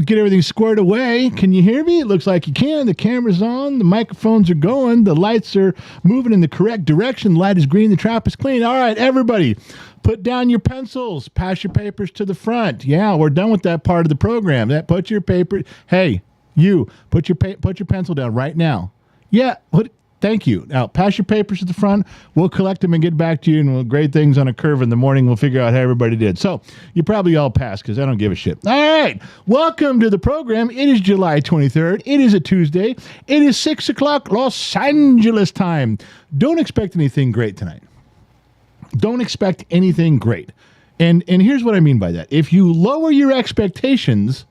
get everything squared away. Can you hear me? It looks like you can. The camera's on. The microphones are going. The lights are moving in the correct direction. The light is green. The trap is clean. All right, everybody, put down your pencils. Pass your papers to the front. Yeah, we're done with that part of the program. Put your paper. Hey, you, put your pencil down right now. Yeah, thank you. Now, pass your papers to the front. We'll collect them and get back to you, and we'll grade things on a curve in the morning. We'll figure out how everybody did. So you probably all passed because I don't give a shit. All right. Welcome to the program. It is July 23rd. It is a Tuesday. It is 6 o'clock Los Angeles time. Don't expect anything great tonight. Don't expect anything great. And here's what I mean by that. If you lower your expectations,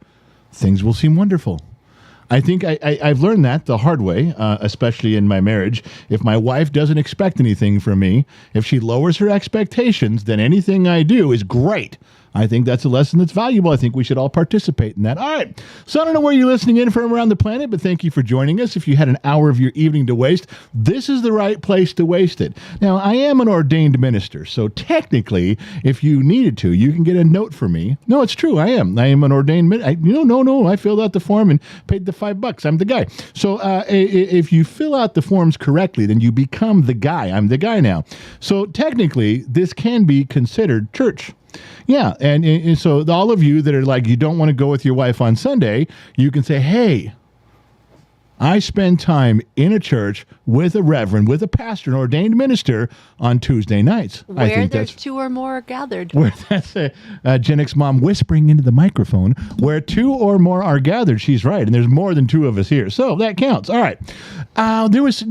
things will seem wonderful. I think I've learned that the hard way, especially in my marriage. If my wife doesn't expect anything from me, if she lowers her expectations, then anything I do is great. I think that's a lesson that's valuable. I think we should all participate in that. All right. So I don't know where you're listening in from around the planet, but thank you for joining us. If you had an hour of your evening to waste, this is the right place to waste it. Now, I am an ordained minister, so technically, if you needed to, you can get a note from me. No, it's true. I am an ordained minister. No. I filled out the form and paid the $5. I'm the guy. So if you fill out the forms correctly, then you become the guy. I'm the guy now. So technically, this can be considered church. Yeah, and so all of you that are like, you don't want to go with your wife on Sunday, you can say, hey, I spend time in a church with a reverend, with a pastor, an ordained minister on Tuesday nights. Where I think there's two or more gathered. Where that's a Gen X mom whispering into the microphone. Where two or more are gathered, she's right, and there's more than two of us here, so that counts. All right, for those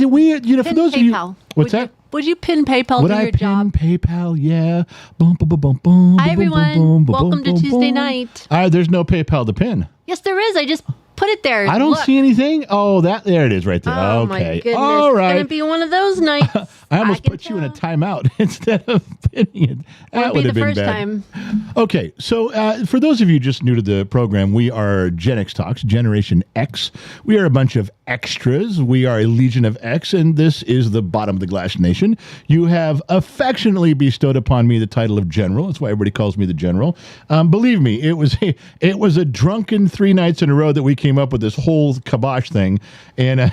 of you, what's that? Would you pin PayPal to your job? Would I pin PayPal? Yeah. Boom, boom, boom, boom, boom. Hi, everyone. Welcome to Tuesday night. There's no PayPal to pin. Yes, there is. I just put it there. I don't see anything. Oh, there it is right there. Oh, okay. My goodness. All right. It's going to be one of those nights. I almost put you in a timeout instead of pinning it. That would have been the first bad. time. Okay, so for those of you just new to the program, we are Gen X Talks, Generation X. We are a bunch of extras. We are a legion of X, and this is the bottom of the glass nation. You have affectionately bestowed upon me the title of General. That's why everybody calls me the General. Believe me, it was a drunken 3 nights in a row that we came up with this whole kibosh thing, and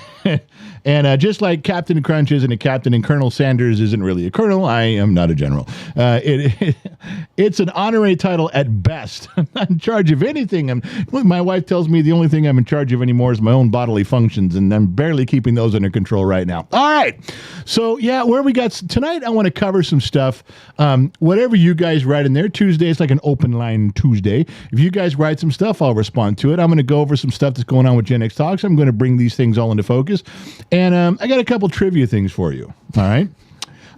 just like Captain Crunch isn't a captain and Colonel Sanders isn't really a colonel, I am not a general. It's an honorary title at best. I'm not in charge of anything. My wife tells me the only thing I'm in charge of anymore is my own bodily functions, and I'm barely keeping those under control right now. All right. So, yeah, where we got tonight, I want to cover some stuff. Whatever you guys write in there, Tuesday is like an open line Tuesday. If you guys write some stuff, I'll respond to it. I'm going to go over some stuff that's going on with Gen X Talks. I'm going to bring these things all into focus. And I got a couple trivia things for you. All right.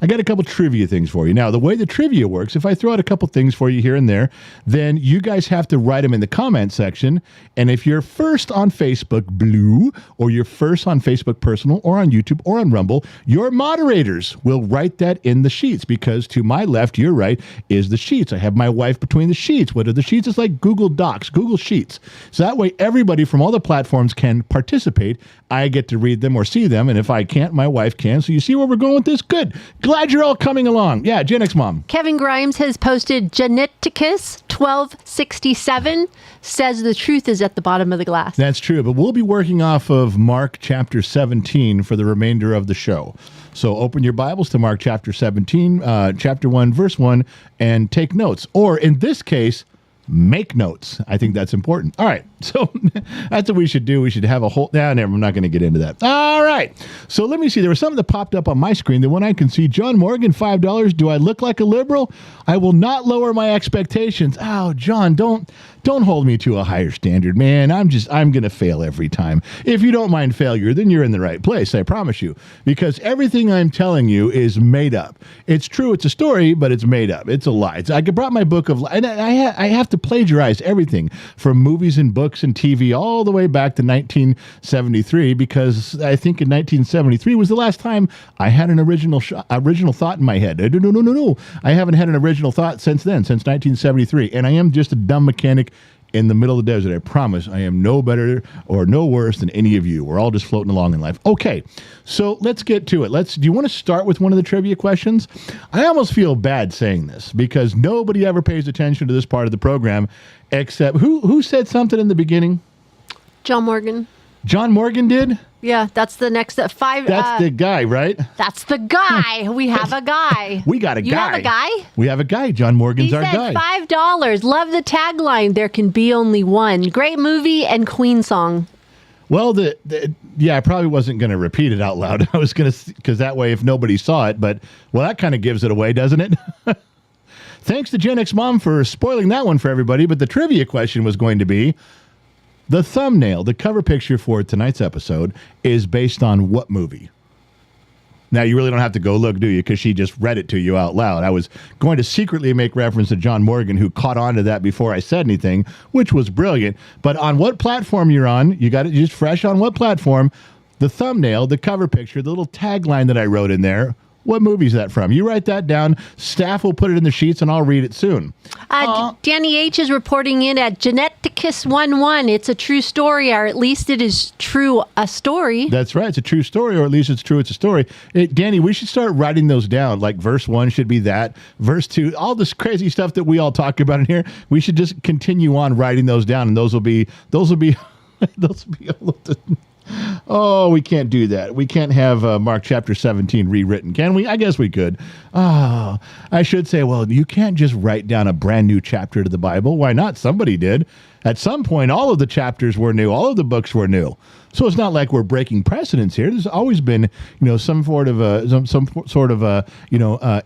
I got a couple trivia things for you. Now, the way the trivia works, if I throw out a couple things for you here and there, then you guys have to write them in the comment section. And if you're first on Facebook Blue, or you're first on Facebook Personal, or on YouTube, or on Rumble, your moderators will write that in the sheets, because to my left, your right, is the sheets. I have my wife between the sheets. What are the sheets? It's like Google Docs, Google Sheets. So that way, everybody from all the platforms can participate. I get to read them or see them, and if I can't, my wife can. So you see where we're going with this? Good. Glad you're all coming along. Yeah, Gen X Mom. Kevin Grimes has posted Geneticus 1267 says the truth is at the bottom of the glass. That's true, but we'll be working off of Mark chapter 17 for the remainder of the show. So open your Bibles to Mark chapter 17, chapter 1, verse 1, and take notes. Or in this case, make notes. I think that's important. All right. So that's what we should do. We should have a whole... I'm not going to get into that. All right. So let me see. There was something that popped up on my screen. The one I can see. John Morgan, $5. Do I look like a liberal? I will not lower my expectations. Oh, John, don't hold me to a higher standard, man. I'm going to fail every time. If you don't mind failure, then you're in the right place. I promise you. Because everything I'm telling you is made up. It's true. It's a story, but it's made up. It's a lie. I brought my book of... And I have to plagiarize everything from movies and books and TV all the way back to 1973, because I think in 1973 was the last time I had an original thought in my head. No. I haven't had an original thought since then, since 1973. And I am just a dumb mechanic in the middle of the desert. I promise I am no better or no worse than any of you. We're all just floating along in life. Okay, so let's get to it. Do you want to start with one of the trivia questions? I almost feel bad saying this because nobody ever pays attention to this part of the program except who said something in the beginning? John Morgan. John Morgan did? Yeah, that's the next five. That's the guy, right? That's the guy. We have a guy. We got a guy. You have a guy? We have a guy. John Morgan's He our said guy. $5. Love the tagline. There can be only one. Great movie and Queen song. Well, I probably wasn't going to repeat it out loud. I was going to, because that way, if nobody saw it, but, well, that kind of gives it away, doesn't it? Thanks to Gen X Mom for spoiling that one for everybody, but the trivia question was going to be, the thumbnail, the cover picture for tonight's episode is based on what movie? Now, you really don't have to go look, do you? Because she just read it to you out loud. I was going to secretly make reference to John Morgan, who caught on to that before I said anything, which was brilliant. But on what platform you're on, you got it just fresh on what platform, the thumbnail, the cover picture, the little tagline that I wrote in there, what movie is that from? You write that down. Staff will put it in the sheets, and I'll read it soon. Danny H. is reporting in at Geneticus11. It's a true story, or at least it is true a story. That's right. It's a true story, or at least it's true it's a story. Danny, we should start writing those down. Like verse 1 should be that. Verse 2, all this crazy stuff that we all talk about in here, we should just continue on writing those down, and those will be those will be a little... Oh, we can't do that. We can't have Mark chapter 17 rewritten, can we? I guess we could. Oh, I should say, well, you can't just write down a brand new chapter to the Bible. Why not? Somebody did. At some point, all of the chapters were new. All of the books were new. So it's not like we're breaking precedents here. There's always been, some sort of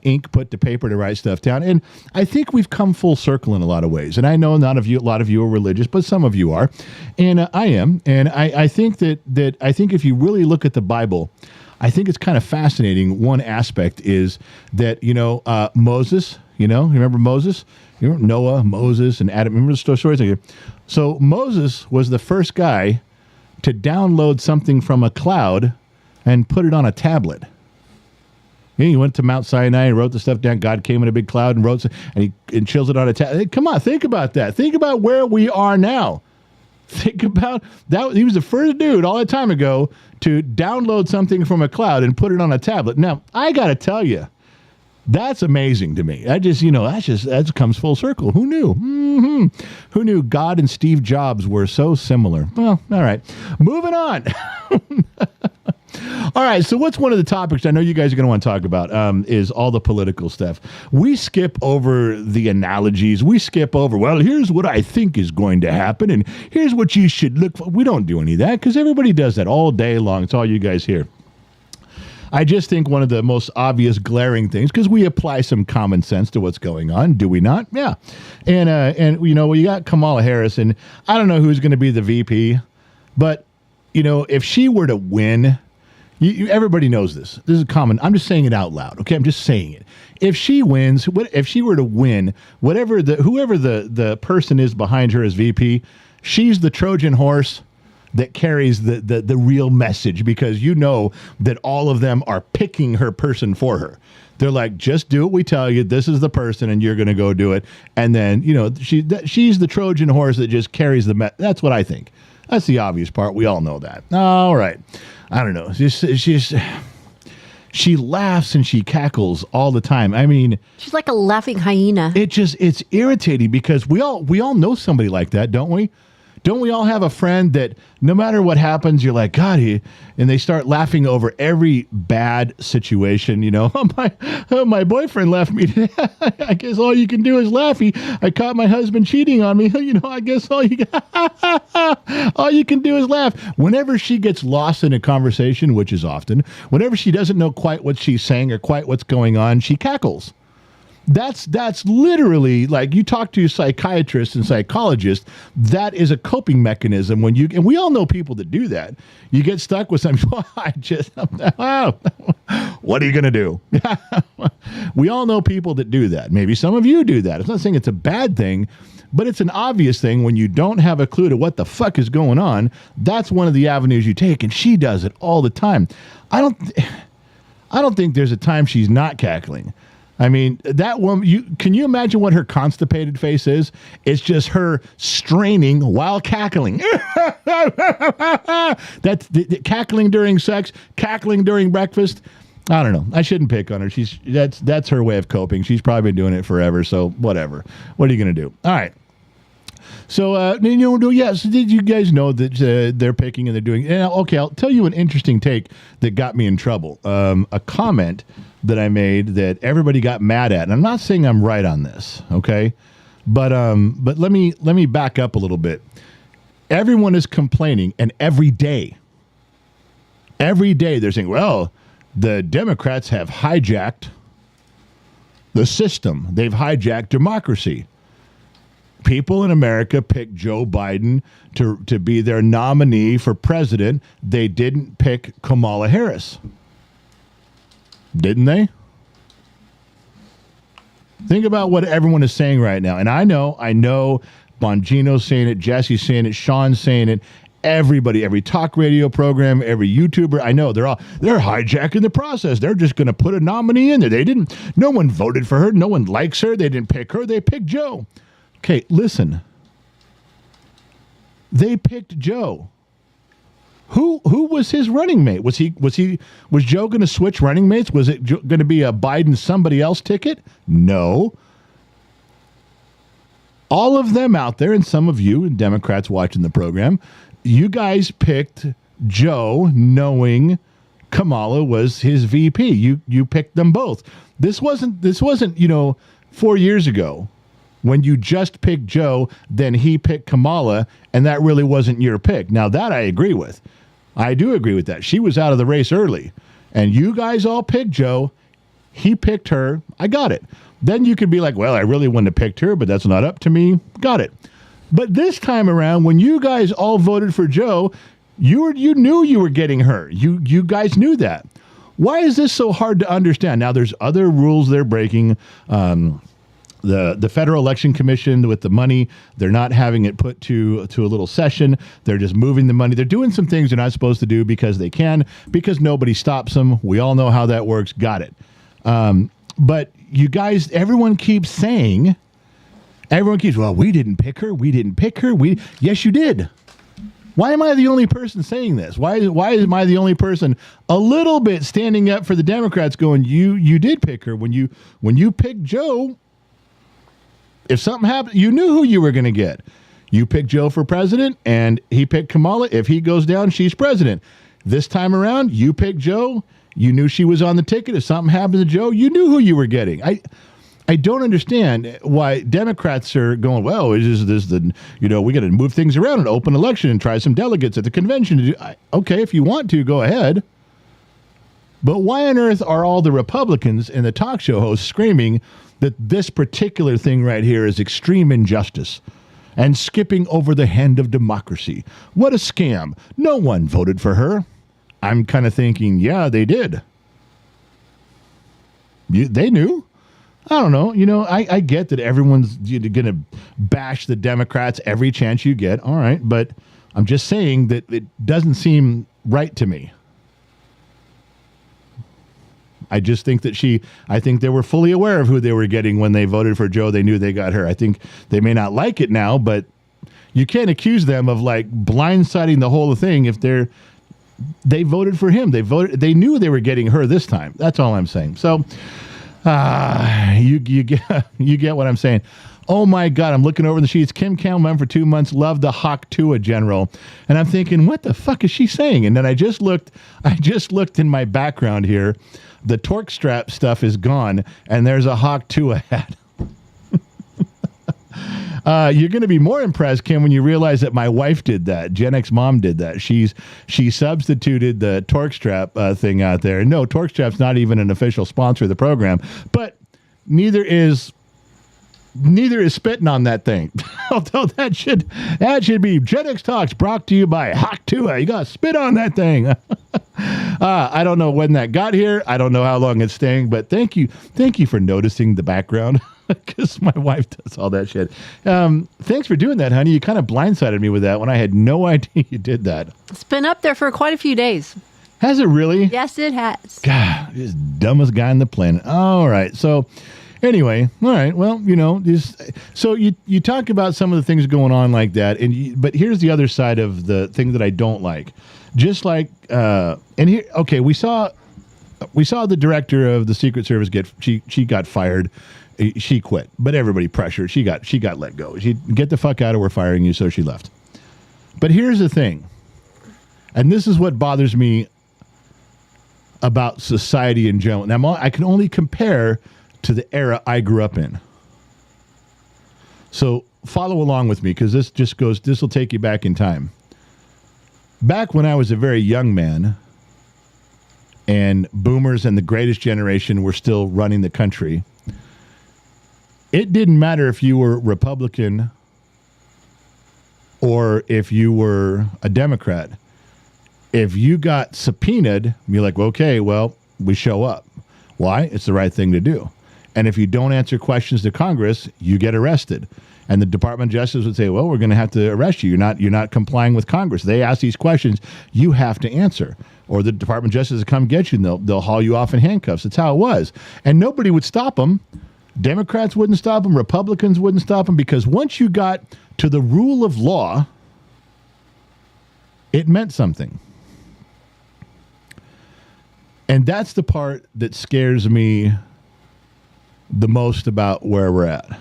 ink put to paper to write stuff down. And I think we've come full circle in a lot of ways. And I know a lot of you are religious, but some of you are, and I am. And I think that if you really look at the Bible, I think it's kind of fascinating. One aspect is that Moses. Remember Moses? Noah, Moses, and Adam. Remember the stories? So Moses was the first guy to download something from a cloud and put it on a tablet. He went to Mount Sinai and wrote the stuff down. God came in a big cloud and wrote, and he chills it on a tablet. Come on, think about that. Think about where we are now. Think about that. He was the first dude all that time ago to download something from a cloud and put it on a tablet. Now, I got to tell you, that's amazing to me. That comes full circle. Who knew? Mm-hmm. Who knew God and Steve Jobs were so similar? Well, all right. Moving on. All right, so what's one of the topics I know you guys are going to want to talk about is all the political stuff. We skip over the analogies. We skip over, well, here's what I think is going to happen, and here's what you should look for. We don't do any of that because everybody does that all day long. It's all you guys hear. I just think one of the most obvious glaring things, because we apply some common sense to what's going on, do we not? Yeah. And you got Kamala Harris, and I don't know who's going to be the VP, but, if she were to win, everybody knows this. This is common. I'm just saying it out loud. Okay, I'm just saying it. If she wins, if she were to win, whoever the person is behind her as VP, she's the Trojan horse that carries the real message, because that all of them are picking her person for her. They're like, just do what we tell you. This is the person, and you're going to go do it. And then, she's the Trojan horse that just carries the That's what I think. That's the obvious part. We all know that. All right. I don't know. She laughs and she cackles all the time. I mean, she's like a laughing hyena. It's irritating because we all know somebody like that, don't we? Don't we all have a friend that no matter what happens, you're like, God, and they start laughing over every bad situation, my boyfriend left me today. I guess all you can do is laugh. I caught my husband cheating on me. I guess all you can do is laugh. Whenever she gets lost in a conversation, which is often, whenever she doesn't know quite what she's saying or quite what's going on, she cackles. That's literally, like, you talk to psychiatrists and psychologists, that is a coping mechanism and we all know people that do that. You get stuck with something, what are you going to do? We all know people that do that. Maybe some of you do that. I'm not saying it's a bad thing, but it's an obvious thing when you don't have a clue to what the fuck is going on. That's one of the avenues you take, and she does it all the time. I don't think there's a time she's not cackling. I mean, that woman, can you imagine what her constipated face is? It's just her straining while cackling. That's cackling during sex, cackling during breakfast. I don't know. I shouldn't pick on her. That's her way of coping. She's probably been doing it forever, so whatever. What are you going to do? All right. So, yes, did you guys know that they're picking and they're doing? Okay, I'll tell you an interesting take that got me in trouble. A comment that I made that everybody got mad at, and I'm not saying I'm right on this, okay? But let me back up a little bit. Everyone is complaining, and every day they're saying, well, the Democrats have hijacked the system. They've hijacked democracy. People in America picked Joe Biden to be their nominee for president. They didn't pick Kamala Harris. Didn't they? Think about what everyone is saying right now. And I know Bongino's saying it, Jesse's saying it, Sean's saying it, everybody, every talk radio program, every YouTuber, I know they're hijacking the process. They're just going to put a nominee in there. No one voted for her. No one likes her. They didn't pick her. They picked Joe. Okay, listen. They picked Joe. Who was his running mate? Was Joe going to switch running mates? Was it going to be a Biden somebody else ticket? No. All of them out there, and some of you and Democrats watching the program, you guys picked Joe knowing Kamala was his VP. You picked them both. This wasn't 4 years ago when you just picked Joe, then he picked Kamala, and that really wasn't your pick. Now, that I agree with. I do agree with that. She was out of the race early, and you guys all picked Joe. He picked her. I got it. Then you could be like, well, I really wouldn't have picked her, but that's not up to me. Got it. But this time around, when you guys all voted for Joe, you knew you were getting her. You guys knew that. Why is this so hard to understand? Now, there's other rules they're breaking. The Federal Election Commission with the money, they're not having it put to a little session. They're just moving the money. They're doing some things they're not supposed to do because they can, because nobody stops them. We all know how that works. Got it. But you guys, everyone keeps, well, we didn't pick her. We didn't pick her. Yes, you did. Why am I the only person saying this? Why am I the only person a little bit standing up for the Democrats going, you did pick her. When you picked Joe, if something happened, you knew who you were going to get. You picked Joe for president, and he picked Kamala. If he goes down, she's president. This time around, you picked Joe. You knew she was on the ticket. If something happened to Joe, you knew who you were getting. I don't understand why Democrats are going, well, is this we got to move things around and open election and try some delegates at the convention. Okay, if you want to, go ahead. But why on earth are all the Republicans and the talk show hosts screaming that this particular thing right here is extreme injustice and skipping over the hand of democracy? What a scam. No one voted for her. I'm kind of thinking, yeah, they did. They knew. I don't know. I get that everyone's going to bash the Democrats every chance you get. All right. But I'm just saying that it doesn't seem right to me. I just think I think they were fully aware of who they were getting when they voted for Joe. They knew they got her. I think they may not like it now, but you can't accuse them of like blindsiding the whole thing if they voted for him. They knew they were getting her this time. That's all I'm saying. So you get what I'm saying. Oh my God, I'm looking over the sheets. Kim Campbell for 2 months, loved the Hawk Tua general. And I'm thinking, what the fuck is she saying? And then I just looked in my background here. The torque strap stuff is gone, and there's a Hawk Tua hat. You're going to be more impressed, Kim, when you realize that my wife did that. Gen X mom did that. She substituted the torque strap thing out there. No, torque strap's not even an official sponsor of the program, but neither is spitting on that thing. Although that should be Gen X Talks brought to you by Hawk Tua. You got to spit on that thing. I don't know when that got here. I don't know how long it's staying, but thank you for noticing the background, because my wife does all that shit. Thanks for doing that, honey. You kind of blindsided me with that when I had no idea you did that. It's been up there for quite a few days. Has it really? Yes, it has. God, he's the dumbest guy on the planet. All right. So anyway, all right. Well, so you talk about some of the things going on like that, but here's the other side of the thing that I don't like. Just like, we saw the director of the Secret Service she got fired. She quit, but everybody pressured. She got let go. She get the fuck out of, we're firing you, so she left. But here's the thing, and this is what bothers me about society in general. Now, I can only compare to the era I grew up in. So follow along with me, because this will take you back in time. Back when I was a very young man and boomers and the greatest generation were still running the country, it didn't matter if you were Republican or if you were a Democrat. If you got subpoenaed, you're like, okay, well, we show up. Why? It's the right thing to do. And if you don't answer questions to Congress, you get arrested. And the Department of Justice would say, well, we're going to have to arrest you. You're not complying with Congress. They ask these questions, you have to answer. Or the Department of Justice will come get you, and they'll haul you off in handcuffs. That's how it was. And nobody would stop them. Democrats wouldn't stop them. Republicans wouldn't stop them, because once you got to the rule of law, it meant something. And that's the part that scares me the most about where we're at.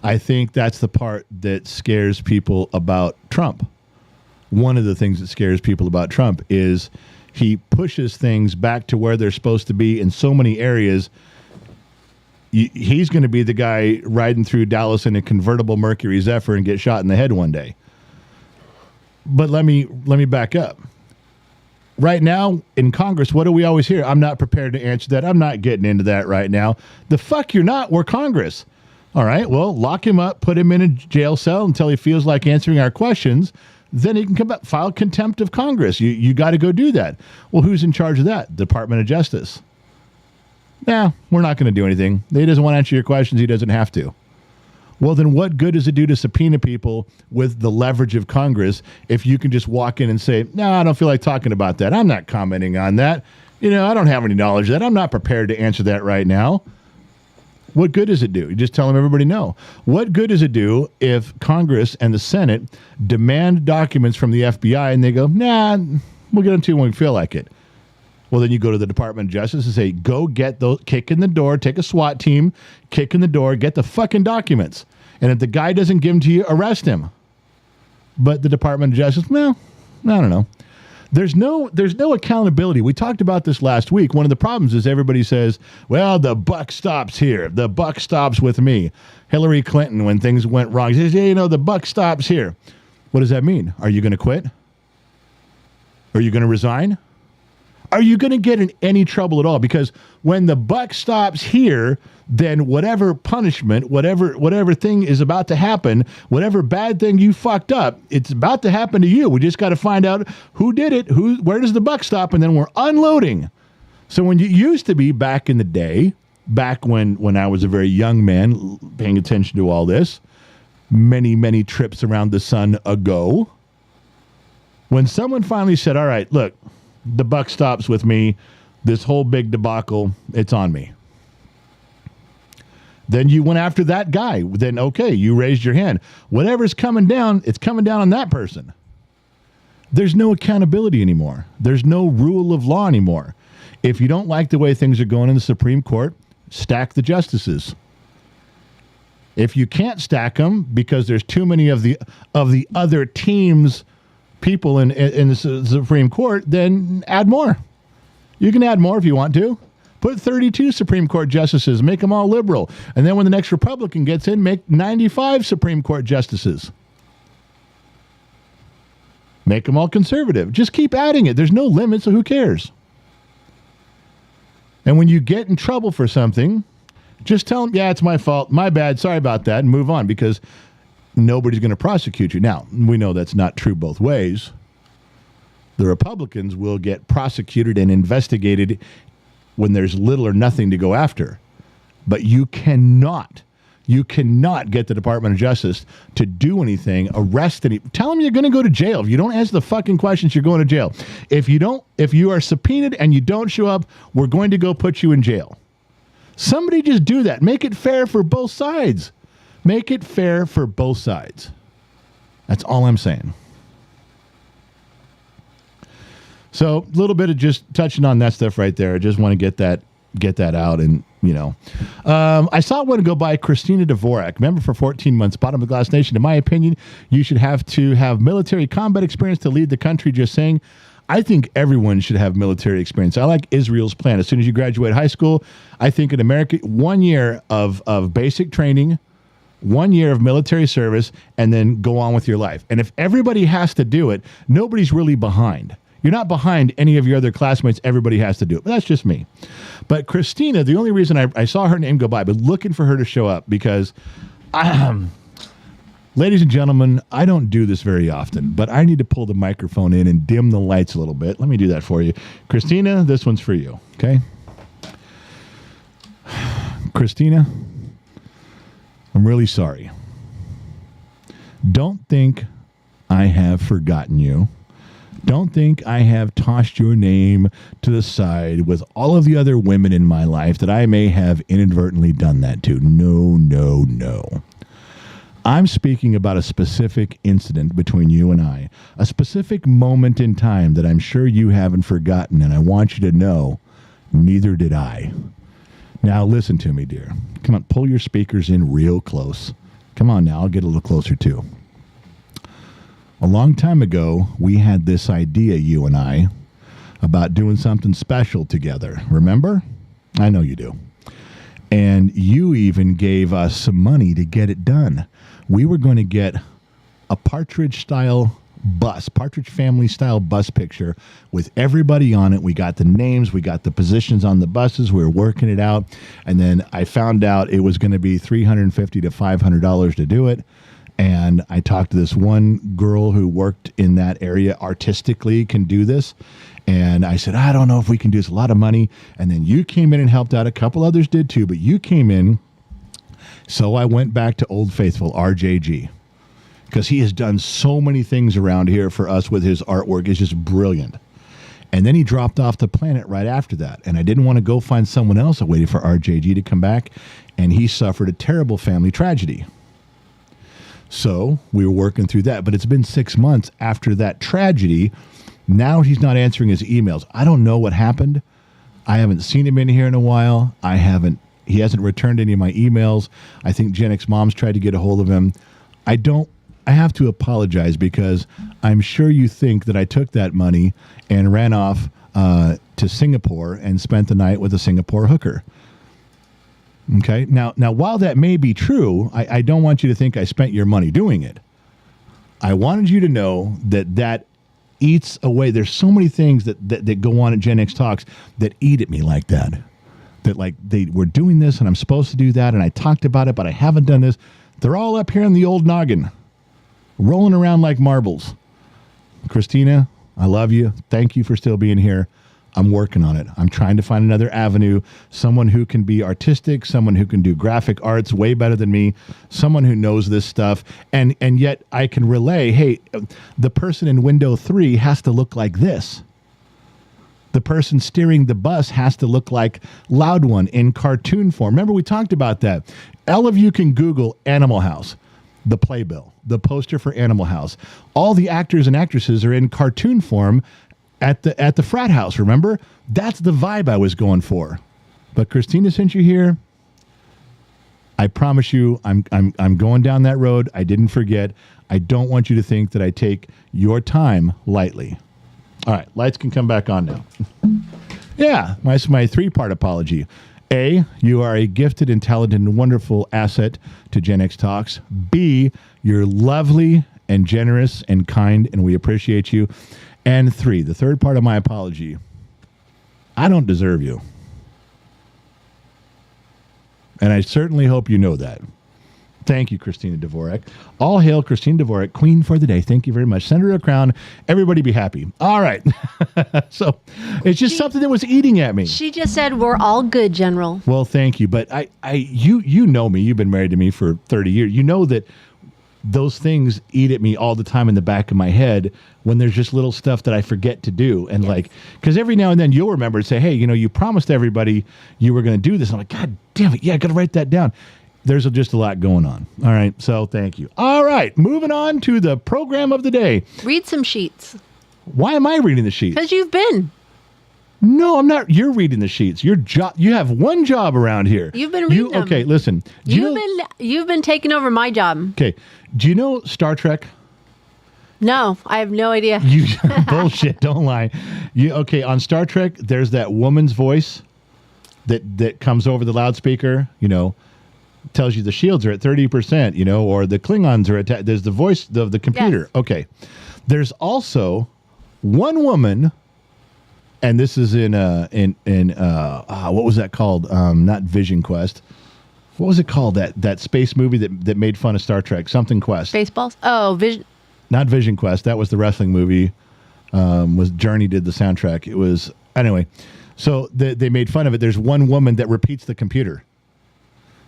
I think that's the part that scares people about Trump. One of the things that scares people about Trump is he pushes things back to where they're supposed to be in so many areas. He's going to be the guy riding through Dallas in a convertible Mercury Zephyr and get shot in the head one day. But let me back up. Right now in Congress, what do we always hear? I'm not prepared to answer that. I'm not getting into that right now. The fuck you're not. We're Congress. All right, well, lock him up, put him in a jail cell until he feels like answering our questions. Then he can come back, file contempt of Congress. You got to go do that. Well, who's in charge of that? Department of Justice. Nah, we're not going to do anything. He doesn't want to answer your questions. He doesn't have to. Well, then what good does it do to subpoena people with the leverage of Congress if you can just walk in and say, no, I don't feel like talking about that. I'm not commenting on that. I don't have any knowledge of that. I'm not prepared to answer that right now. What good does it do? You just tell them everybody no. What good does it do if Congress and the Senate demand documents from the FBI and they go, nah, we'll get them to you when we feel like it? Well, then you go to the Department of Justice and say, go get those, kick in the door, take a SWAT team, kick in the door, get the fucking documents. And if the guy doesn't give them to you, arrest him. But the Department of Justice, well, I don't know. There's no accountability. We talked about this last week. One of the problems is everybody says, well, the buck stops here. The buck stops with me. Hillary Clinton, when things went wrong, says, yeah, the buck stops here. What does that mean? Are you going to quit? Are you going to resign? Are you going to get in any trouble at all? Because when the buck stops here, then whatever punishment, whatever thing is about to happen, whatever bad thing you fucked up, it's about to happen to you. We just got to find out who did it, where does the buck stop, and then we're unloading. So when you used to be back in the day, back when I was a very young man paying attention to all this, many, many trips around the sun ago, when someone finally said, all right, look, the buck stops with me, this whole big debacle, it's on me. Then you went after that guy. Then, okay, you raised your hand. Whatever's coming down, it's coming down on that person. There's no accountability anymore. There's no rule of law anymore. If you don't like the way things are going in the Supreme Court, stack the justices. If you can't stack them because there's too many of the other teams, people in the Supreme Court, then add more. You can add more if you want to. Put 32 Supreme Court justices, make them all liberal. And then when the next Republican gets in, make 95 Supreme Court justices. Make them all conservative. Just keep adding it. There's no limit, so who cares? And when you get in trouble for something, just tell them, yeah, it's my fault, my bad, sorry about that, and move on, because nobody's going to prosecute you. Now, we know that's not true both ways. The Republicans will get prosecuted and investigated when there's little or nothing to go after. But you cannot You cannot get the Department of Justice to do anything, arrest any. Tell them you're going to go to jail. If you don't answer the fucking questions, you're going to jail. If you are subpoenaed and you don't show up, we're going to go put you in jail. Somebody just do that. Make it fair for both sides. Make it fair for both sides. That's all I'm saying. So a little bit of just touching on that stuff right there. I just want to get that out. And, I saw one go by, Christina Dvorak, member for 14 months, bottom of the glass nation. In my opinion, you should have to have military combat experience to lead the country. Just saying. I think everyone should have military experience. I like Israel's plan. As soon as you graduate high school, I think in America, 1 year of basic training, 1 year of military service, and then go on with your life. And if everybody has to do it, nobody's really behind. You're not behind any of your other classmates. Everybody has to do it. But that's just me. But Christina, the only reason I saw her name go by, but looking for her to show up because, ladies and gentlemen, I don't do this very often, but I need to pull the microphone in and dim the lights a little bit. Let me do that for you. Christina, this one's for you, okay? Christina, I'm really sorry. Don't think I have forgotten you. Don't think I have tossed your name to the side with all of the other women in my life that I may have inadvertently done that to. No, no, no. I'm speaking about a specific incident between you and I, a specific moment in time that I'm sure you haven't forgotten, and I want you to know, neither did I. Now listen to me, dear. Come on, pull your speakers in real close. Come on now, I'll get a little closer too. A long time ago, we had this idea, you and I, about doing something special together. Remember? I know you do. And you even gave us some money to get it done. We were going to get a Partridge family-style bus picture with everybody on it. We got the names. We got the positions on the buses. We were working it out. And then I found out it was going to be $350 to $500 to do it. And I talked to this one girl who worked in that area artistically, can do this. And I said, I don't know if we can do this. A lot of money. And then you came in and helped out. A couple others did too, but you came in. So I went back to Old Faithful, RJG, because he has done so many things around here for us with his artwork. It's just brilliant. And then he dropped off the planet right after that. And I didn't want to go find someone else. I waited for RJG to come back. And he suffered a terrible family tragedy. So we were working through that, but it's been 6 months after that tragedy. Now he's not answering his emails. I don't know what happened. I haven't seen him in here in a while. He hasn't returned any of my emails. I think Gen X Moms tried to get a hold of him. I have to apologize because I'm sure you think that I took that money and ran off to Singapore and spent the night with a Singapore hooker. Okay. Now, while that may be true, I don't want you to think I spent your money doing it. I wanted you to know that eats away. There's so many things that go on at Gen X Talks that eat at me like that. That like they were doing this and I'm supposed to do that and I talked about it, but I haven't done this. They're all up here in the old noggin, rolling around like marbles. Christina, I love you. Thank you for still being here. I'm working on it. I'm trying to find another avenue, someone who can be artistic, someone who can do graphic arts way better than me, someone who knows this stuff, and yet I can relay, hey, the person in window 3 has to look like this. The person steering the bus has to look like Loud One in cartoon form. Remember, we talked about that. All of you can Google Animal House, the playbill, the poster for Animal House. All the actors and actresses are in cartoon form at the frat house, remember? That's the vibe I was going for. But Christina, since you're here, I promise you I'm going down that road. I didn't forget. I don't want you to think that I take your time lightly. All right, lights can come back on now. Yeah, my 3-part apology. A, you are a gifted and talented and wonderful asset to Gen X Talks. B, you're lovely and generous and kind, and we appreciate you. And 3, the 3rd part of my apology, I don't deserve you. And I certainly hope you know that. Thank you, Christina Dvorak. All hail Christina Dvorak, queen for the day. Thank you very much. Send her a crown. Everybody be happy. All right. So it's just something that was eating at me. She just said we're all good, General. Well, thank you. But you know me. You've been married to me for 30 years. You know that those things eat at me all the time in the back of my head when there's just little stuff that I forget to do. And because every now and then you'll remember and say, hey, you promised everybody you were going to do this. I'm like, God damn it. Yeah, I got to write that down. There's just a lot going on. All right. So thank you. All right. Moving on to the program of the day. Read some sheets. Why am I reading the sheets? Because you've been. No, I'm not. You're reading the sheets. You have one job around here. You've been reading them. Okay, listen. You've been taking over my job. Okay. Do you know Star Trek? No, I have no idea. Bullshit. Don't lie. On Star Trek, there's that woman's voice that comes over the loudspeaker, tells you the shields are at 30%, or the Klingons are at. There's the voice of the computer. Yes. Okay. There's also one woman, and this is in what was that called? Not Vision Quest. What was it called? That space movie that made fun of Star Trek? Something Quest. Spaceballs? Oh, Vision. Not Vision Quest. That was the wrestling movie. Was Journey did the soundtrack. It was anyway. So they made fun of it. There's one woman that repeats the computer.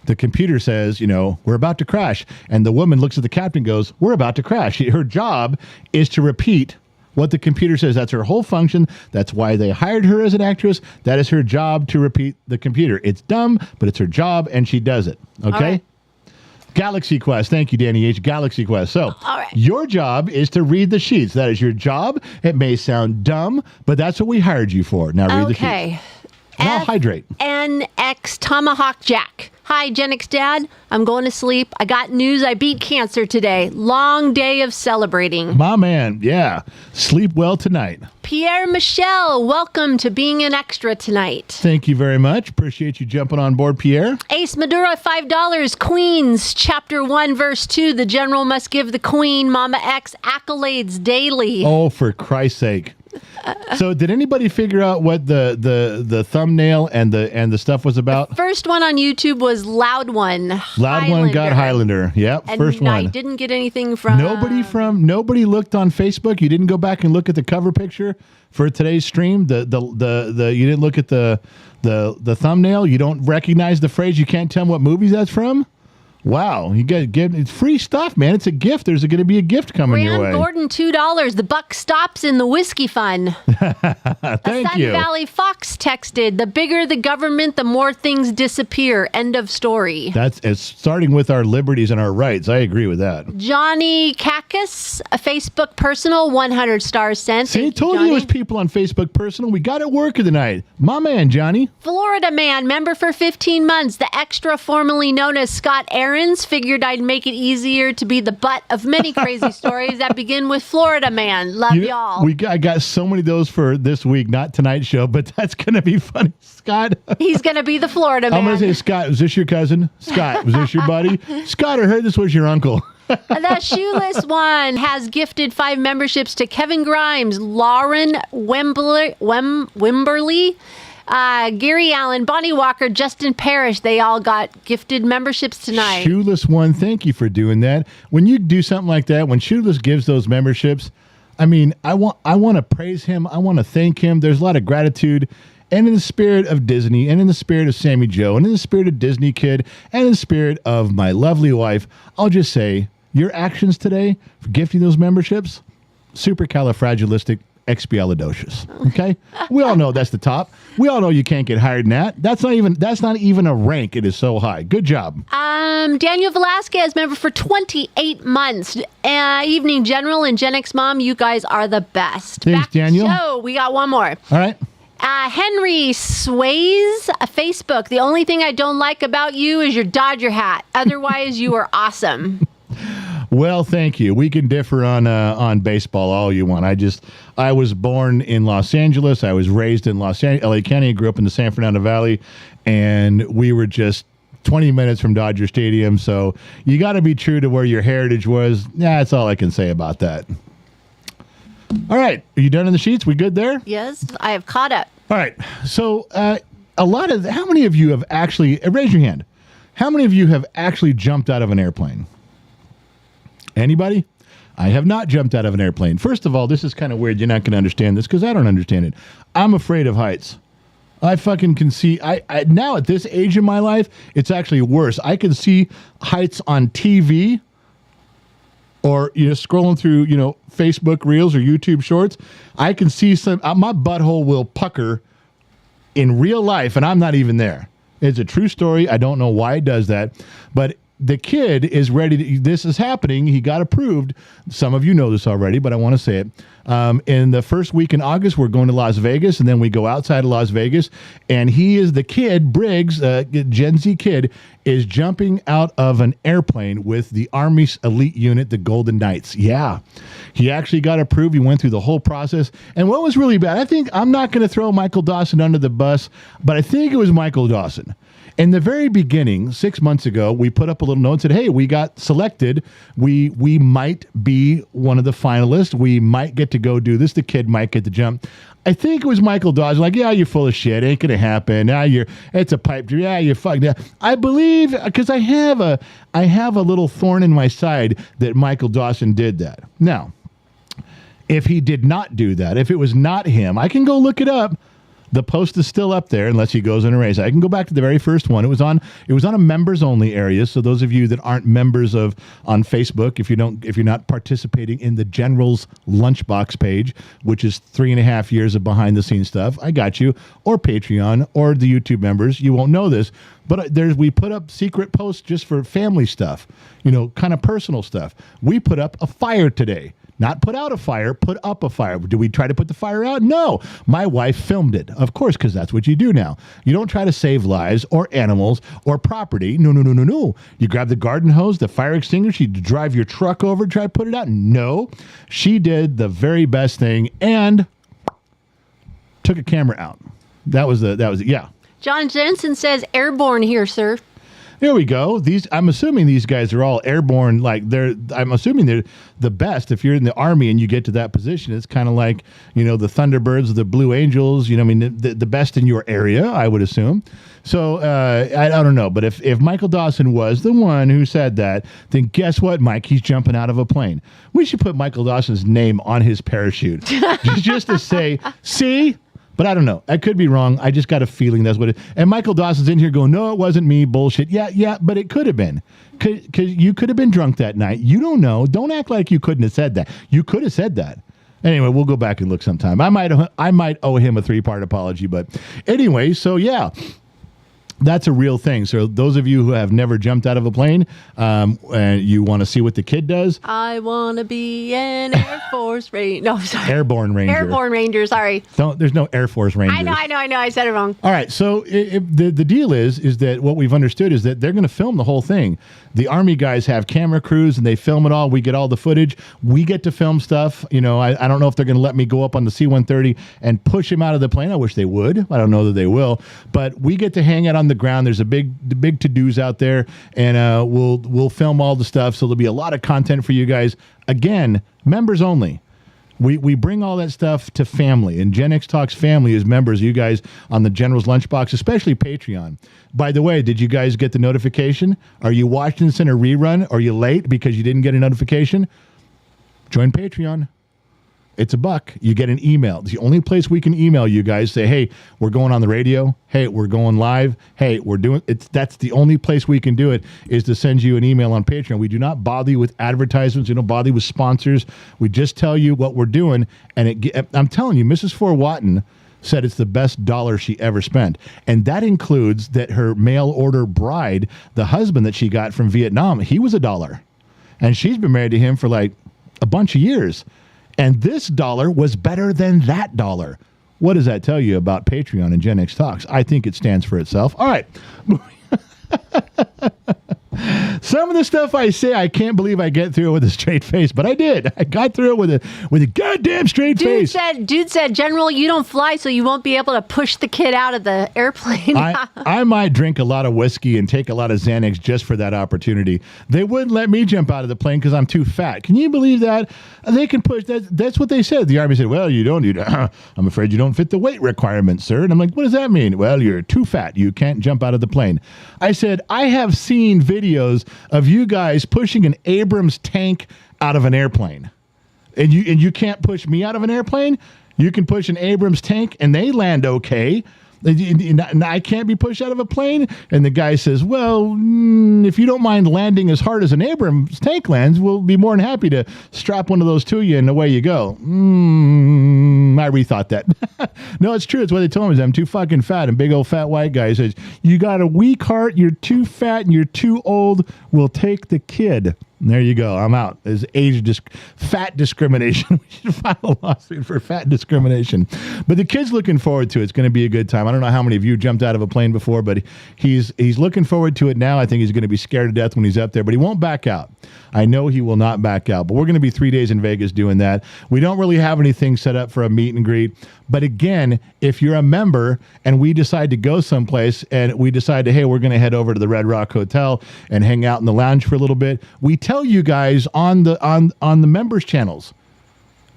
The computer says, we're about to crash. And the woman looks at the captain and goes, we're about to crash. Her job is to repeat what the computer says. That's her whole function. That's why they hired her as an actress. That is her job, to repeat the computer. It's dumb, but it's her job, and she does it. Okay? Right. Galaxy Quest. Thank you, Danny H. Galaxy Quest. So, Your job is to read the sheets. That is your job. It may sound dumb, but that's what we hired you for. Now read the sheets. Okay. And I'll hydrate. NX Tomahawk Jack. Hi, Gen X Dad. I'm going to sleep. I got news. I beat cancer today. Long day of celebrating. My man, yeah. Sleep well tonight. Pierre Michel, welcome to being an extra tonight. Thank you very much. Appreciate you jumping on board, Pierre. Ace Madura, $5. Queens, Chapter 1, Verse 2. The general must give the queen, Mama X, accolades daily. Oh, for Christ's sake. So did anybody figure out what the thumbnail and the stuff was about? The first one on YouTube was Loud One. Loud One got Highlander. Yep, and first one. I didn't get anything from nobody looked on Facebook. You didn't go back and look at the cover picture for today's stream. The you didn't look at the thumbnail. You don't recognize the phrase. You can't tell what movies that's from. Wow, you got to get it's free stuff, man. It's a gift. There's going to be a gift coming your way. Gordon, $2. The buck stops in the whiskey fund. Thank you. Sun Valley Fox texted, the bigger the government, the more things disappear. End of story. It's starting with our liberties and our rights. I agree with that. Johnny Kakis, a Facebook personal, 100 stars sent. See, I told you it was people on Facebook personal. We got it working tonight. My man, Johnny. Florida man, member for 15 months. The extra, formerly known as Scott Aaron, figured I'd make it easier to be the butt of many crazy stories that begin with Florida man. Love y'all. I got so many of those for this week, not tonight's show, but that's going to be funny. Scott. He's going to be the Florida man. I'm going to say, Scott, was this your cousin? Scott, was this your buddy? Scott, I heard this was your uncle. The shoeless one has gifted 5 memberships to Kevin Grimes, Lauren Wimberly, Gary Allen, Bonnie Walker, Justin Parrish. They all got gifted memberships tonight. Shoeless one, thank you for doing that. When you do something like that, when Shoeless gives those memberships, I mean, I want to praise him. I want to thank him. There's a lot of gratitude. And in the spirit of Disney, and in the spirit of Sammy Joe, and in the spirit of Disney Kid, and in the spirit of my lovely wife, I'll just say, your actions today for gifting those memberships, supercalifragilisticexpialidocious. Okay? We all know that's the top. We all know you can't get higher than that. That's not even a rank. It is so high. Good job. Daniel Velasquez, member for 28 months. Evening General and Gen X Mom, you guys are the best. Thanks, Daniel. So we got one more. All right. Henry Sways, Facebook. The only thing I don't like about you is your Dodger hat. Otherwise, you are awesome. Well, thank you. We can differ on baseball all you want. I was born in Los Angeles. I was raised in LA County. I grew up in the San Fernando Valley, and we were just 20 minutes from Dodger Stadium. So you got to be true to where your heritage was. Yeah, that's all I can say about that. All right. Are you done in the sheets? We good there? Yes, I have caught up. All right. So how many of you have actually, raise your hand, How many of you have actually jumped out of an airplane? Anybody? I have not jumped out of an airplane. First of all, this is kind of weird. You're not going to understand this because I don't understand it. I'm afraid of heights. I fucking can see. I now at this age in my life, it's actually worse. I can see heights on TV or scrolling through Facebook Reels or YouTube Shorts. I can see some. My butthole will pucker in real life, and I'm not even there. It's a true story. I don't know why it does that, but the kid is ready to, this is happening. He got approved. Some of you know this already, but I want to say it. In the first week in August, we're going to Las Vegas, and then we go outside of Las Vegas, and he is the kid, Briggs, Gen Z kid, is jumping out of an airplane with the Army's elite unit, the Golden Knights. Yeah. He actually got approved. He went through the whole process. And what was really bad, I think, I'm not going to throw Michael Dawson under the bus, but I think it was Michael Dawson. In the very beginning, 6 months ago, we put up a little note and said, hey, we got selected. We might be one of the finalists. We might get to go do this. The kid might get to jump. I think it was Michael Dawson. Like, yeah, you're full of shit. Ain't going to happen. It's a pipe dream. Yeah, you're fucked. I believe, because I have a little thorn in my side that Michael Dawson did that. Now, if he did not do that, if it was not him, I can go look it up. The post is still up there unless he goes in a race. I can go back to the very first one. It was on a members only area. So those of you that aren't members on Facebook, if you're not participating in the General's Lunchbox page, which is 3.5 years of behind the scenes stuff, I got you, or Patreon or the YouTube members, you won't know this. But we put up secret posts just for family stuff, kind of personal stuff. We put up a fire today. Not put out a fire, put up a fire. Do we try to put the fire out? No. My wife filmed it, of course, because that's what you do now. You don't try to save lives or animals or property. No. You grab the garden hose, the fire extinguisher, you drive your truck over, try to put it out. No. She did the very best thing and took a camera out. That was it. Yeah. John Jensen says, airborne here, sir. Here we go. I'm assuming these guys are all airborne. I'm assuming they're the best. If you're in the Army and you get to that position, it's kind of like, the Thunderbirds, the Blue Angels, the best in your area, I would assume. So I don't know. But if Michael Dawson was the one who said that, then guess what, Mike? He's jumping out of a plane. We should put Michael Dawson's name on his parachute just to say, see? But I don't know. I could be wrong. I just got a feeling that's what it is. And Michael Dawson's in here going, no, it wasn't me. Bullshit. Yeah, but it could have been. Because you could have been drunk that night. You don't know. Don't act like you couldn't have said that. You could have said that. Anyway, we'll go back and look sometime. I might owe him a 3-part apology. But anyway, so yeah. That's a real thing. So those of you who have never jumped out of a plane and you want to see what the kid does. I want to be an Air Force Ranger. No, sorry. Airborne Ranger. Airborne Ranger, sorry. There's no Air Force Ranger. I know. I said it wrong. All right. So the deal is that what we've understood is that they're going to film the whole thing. The Army guys have camera crews and they film it all. We get all the footage. We get to film stuff. I don't know if they're going to let me go up on the C-130 and push him out of the plane. I wish they would. I don't know that they will. But we get to hang out on the ground. There's the big to-dos out there, and we'll film all the stuff. So there'll be a lot of content for you guys. Again, members only. We bring all that stuff to family, and Gen X Talks family is members. You guys on the General's Lunchbox, especially Patreon. By the way, did you guys get the notification? Are you watching this in a rerun? Are you late because you didn't get a notification? Join Patreon. It's $1. You get an email. It's the only place we can email you guys. Say, hey, we're going on the radio. Hey, we're going live. Hey, we're doing it. That's the only place we can do it, is to send you an email on Patreon. We do not bother you with advertisements. We don't bother you with sponsors. We just tell you what we're doing. And I'm telling you, Mrs. Fort Watton said it's the best dollar she ever spent. And that includes that her mail order bride, the husband that she got from Vietnam, he was $1. And she's been married to him for like a bunch of years. And this dollar was better than that dollar. What does that tell you about Patreon and Gen X Talks? I think it stands for itself. All right. So Some of the stuff I say, I can't believe I get through it with a straight face, but I did. I got through it with a goddamn straight face. Dude said, General, you don't fly, so you won't be able to push the kid out of the airplane. I might drink a lot of whiskey and take a lot of Xanax just for that opportunity. They wouldn't let me jump out of the plane because I'm too fat. Can you believe that? They can push that. That's what they said. The Army said, well, you don't need I'm afraid you don't fit the weight requirements, sir. And I'm like, what does that mean? Well, you're too fat. You can't jump out of the plane. I said, I have seen videos of you guys pushing an Abrams tank out of an airplane. And you can't push me out of an airplane? You can push an Abrams tank and they land okay. And I can't be pushed out of a plane? And the guy says, well, if you don't mind landing as hard as an Abrams tank lands, we'll be more than happy to strap one of those to you and away you go. I rethought that. No, it's true. It's what they told me. I'm too fucking fat. And big old fat white guy says, you got a weak heart, you're too fat, and you're too old. We'll take the kid. And there you go. I'm out. There's fat discrimination. We should file a lawsuit for fat discrimination. But the kid's looking forward to it. It's going to be a good time. I don't know how many of you jumped out of a plane before, but he's looking forward to it now. I think he's going to be scared to death when he's up there, but he won't back out. I know he will not back out. But we're going to be 3 days in Vegas doing that. We don't really have anything set up for a meet and greet. But again, if you're a member and we decide to go someplace and we decide to, hey, we're going to head over to the Red Rock Hotel and hang out in the lounge for a little bit, we tell you guys on the members channels.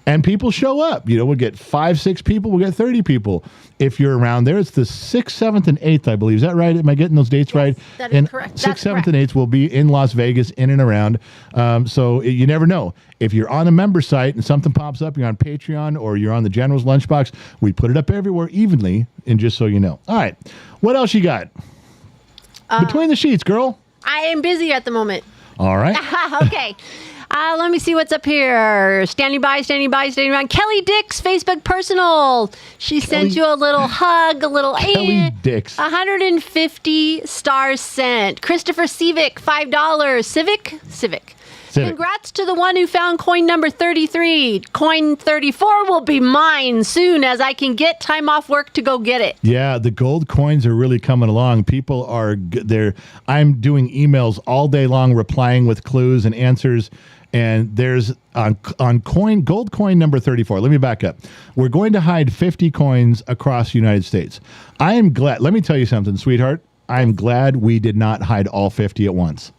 And people show up. We'll get 5, 6 people. We'll get 30 people. If you're around there, it's the 6th, 7th, and 8th, I believe. Is that right? Am I getting those dates right? That is correct. 6th, 7th, and 8th will be in Las Vegas, in and around. So you never know. If you're on a member site and something pops up, you're on Patreon or you're on the General's Lunchbox, we put it up everywhere evenly, and just so you know. All right. What else you got? Between the sheets, girl. I am busy at the moment. All right. Okay. Let me see what's up here. Standing by. Kelly Dix, Facebook personal. She sent you a little hug, a little Kelly Dix. 150 stars sent. Christopher Civic, $5. Civic. Congrats to the one who found coin number 33. Coin 34 will be mine soon as I can get time off work to go get it. Yeah, the gold coins are really coming along. People are there. I'm doing emails all day long replying with clues and answers. And there's on gold coin number 34. Let me back up. We're going to hide 50 coins across the United States. I am glad. Let me tell you something, sweetheart. I am glad we did not hide all 50 at once,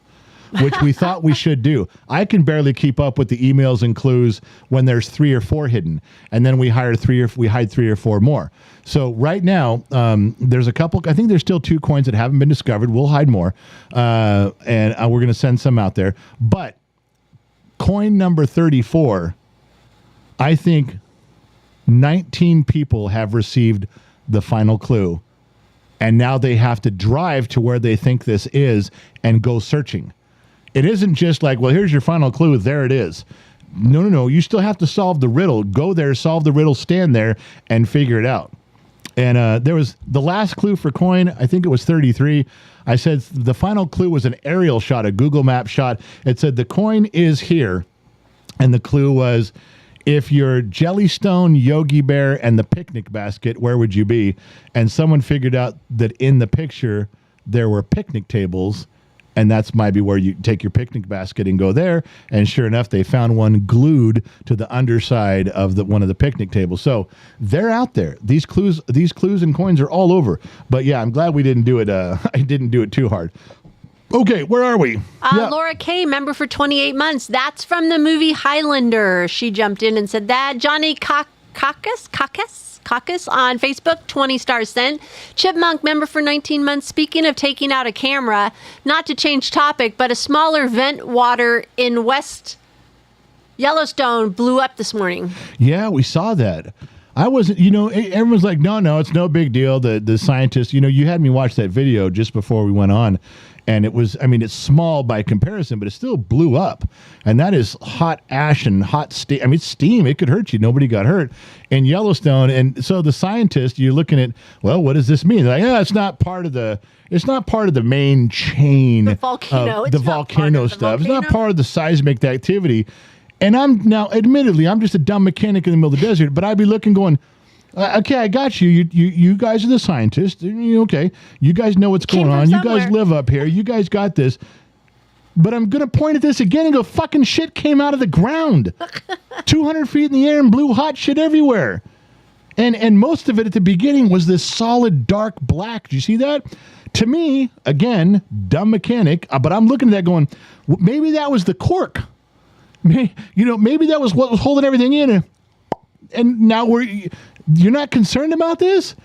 which we thought we should do. I can barely keep up with the emails and clues when there's 3 or 4 hidden, and then we hide 3 or 4 more. So right now, there's a couple. I think there's still 2 coins that haven't been discovered. We'll hide more, and we're going to send some out there. But coin number 34, I think 19 people have received the final clue, and now they have to drive to where they think this is and go searching. It isn't just like, well, here's your final clue, there it is. No. You still have to solve the riddle. Go there, solve the riddle, stand there, and figure it out. And there was the last clue for coin, I think it was 33. I said the final clue was an aerial shot, a Google Map shot. It said the coin is here. And the clue was, if you're Jellystone, Yogi Bear, and the picnic basket, where would you be? And someone figured out that in the picture, there were picnic tables. And that's might be where you take your picnic basket and go there. And sure enough, they found one glued to the underside of one of the picnic tables. So they're out there. These clues and coins are all over. But yeah, I'm glad we didn't do it. I didn't do it too hard. Okay, where are we? Laura K, member for 28 months. That's from the movie Highlander. She jumped in and said that. Johnny Caucus on Facebook, 20 stars sent. Chipmunk, member for 19 months. Speaking of taking out a camera, not to change topic, but a smaller vent water in West Yellowstone blew up this morning. Yeah, we saw that. I wasn't, everyone's like, no, it's no big deal. The scientists, you had me watch that video just before we went on. And it was, it's small by comparison, but it still blew up. And that is hot ash and hot steam. It's steam. It could hurt you. Nobody got hurt in Yellowstone. And so the scientists, you're looking at, well, what does this mean? They're like, it's not part of the main chain. The volcano. Of the volcano stuff. It's not part of the seismic activity. And I'm now, admittedly, I'm just a dumb mechanic in the middle of the desert, but I'd be looking going, okay, I got you. You guys are the scientists. Okay. You guys know what's going on. You guys live up here. You guys got this. But I'm going to point at this again and go, fucking shit came out of the ground. 200 feet in the air and blew hot shit everywhere. And most of it at the beginning was this solid dark black. Do you see that? To me, again, dumb mechanic, but I'm looking at that going, maybe that was the cork. Maybe that was what was holding everything in. And now you're not concerned about this?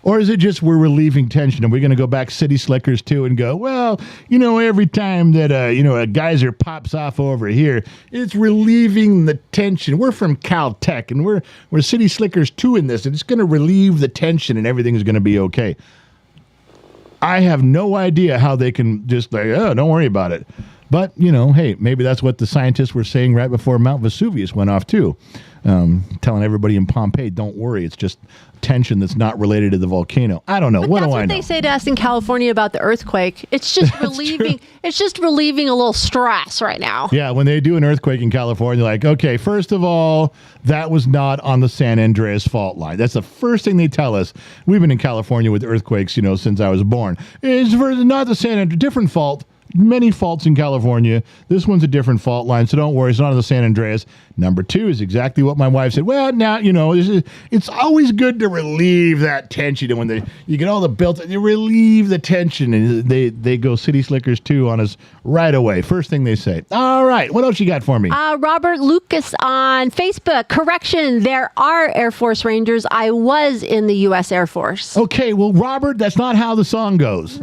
Or is it just we're relieving tension and we're going to go back City Slickers too and go, well, every time that, a geyser pops off over here, it's relieving the tension. We're from Caltech and we're City Slickers 2 in this, and it's going to relieve the tension and everything is going to be okay. I have no idea how they can just don't worry about it. But, hey, maybe that's what the scientists were saying right before Mount Vesuvius went off too. Telling everybody in Pompeii, don't worry, it's just tension that's not related to the volcano. I don't know. But what do I know? That's what they say to us in California about the earthquake. It's just relieving. It's just relieving a little stress right now. Yeah, when they do an earthquake in California, like, okay, first of all, that was not on the San Andreas fault line. That's the first thing they tell us. We've been in California with earthquakes, since I was born. It's not the San Andreas, different fault. Many faults in California. This one's a different fault line, so don't worry. It's not on the San Andreas. Number 2 is exactly what my wife said. Well, now, it's always good to relieve that tension. And when you get all the built, you relieve the tension. And they go City Slickers 2 on us right away. First thing they say. All right. What else you got for me? Robert Lucas on Facebook. Correction, there are Air Force Rangers. I was in the U.S. Air Force. Okay. Well, Robert, that's not how the song goes.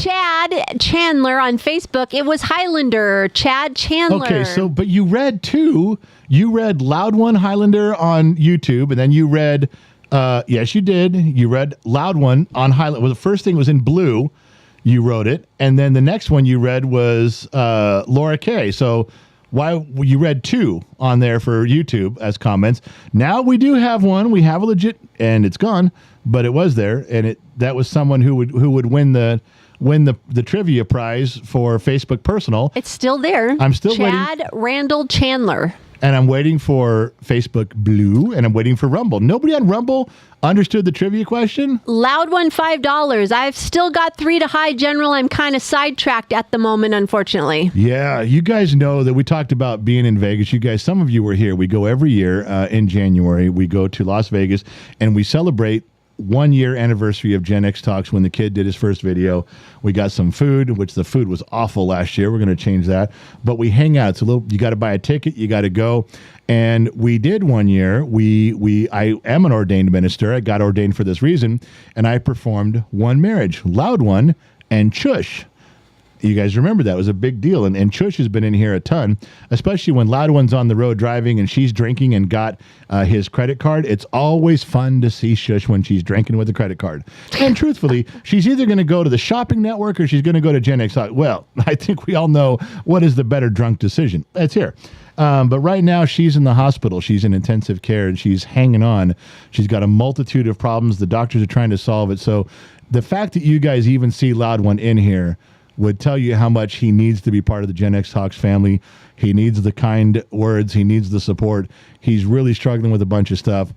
Chad Chandler on Facebook. It was Highlander. Chad Chandler. Okay. But you read 2. You read Loud One Highlander on YouTube, and then you read, yes, you did. You read Loud One on Highlander. Well, the first thing was in blue. You wrote it. And then the next one you read was Laura Kay. So why you read 2 on there for YouTube as comments. Now we do have one. We have a legit, and it's gone, but it was there. And that was someone who would win the trivia prize for Facebook Personal. It's still there. I'm still waiting. Chad Randall Chandler. And I'm waiting for Facebook Blue, and I'm waiting for Rumble. Nobody on Rumble understood the trivia question? Loud One, $5. I've still got 3 to high, General. I'm kind of sidetracked at the moment, unfortunately. Yeah, you guys know that we talked about being in Vegas. You guys, some of you were here. We go every year in January. We go to Las Vegas, and we celebrate 1 year anniversary of Gen X Talks when the kid did his first video. We got some food, which the food was awful last year. We're going to change that. But we hang out. It's a little, you got to buy a ticket. You got to go. And we did 1 year. I am an ordained minister. I got ordained for this reason. And I performed one marriage, Loud One and Chush. You guys remember that. It was a big deal. And Chush has been in here a ton, especially when Loud One's on the road driving and she's drinking and got his credit card. It's always fun to see Shush when she's drinking with a credit card. And truthfully, she's either going to go to the shopping network or she's going to go to Gen X. Well, I think we all know what is the better drunk decision. It's here. But right now she's in the hospital. She's in intensive care and she's hanging on. She's got a multitude of problems. The doctors are trying to solve it. So the fact that you guys even see Loud One in here would tell you how much he needs to be part of the Gen X Talks family. He needs the kind words. He needs the support. He's really struggling with a bunch of stuff.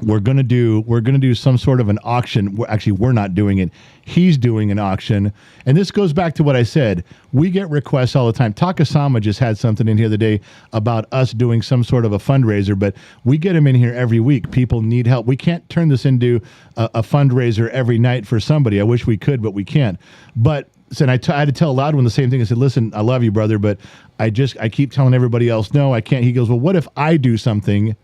We're gonna do some sort of an auction. We're not doing it. He's doing an auction. And this goes back to what I said. We get requests all the time. Takasama just had something in here the day about us doing some sort of a fundraiser, but we get them in here every week. People need help. We can't turn this into a fundraiser every night for somebody. I wish we could, but we can't. But I had to tell Loud One the same thing. I said, listen, I love you, brother, but I keep telling everybody else, no, I can't. He goes, well, what if I do something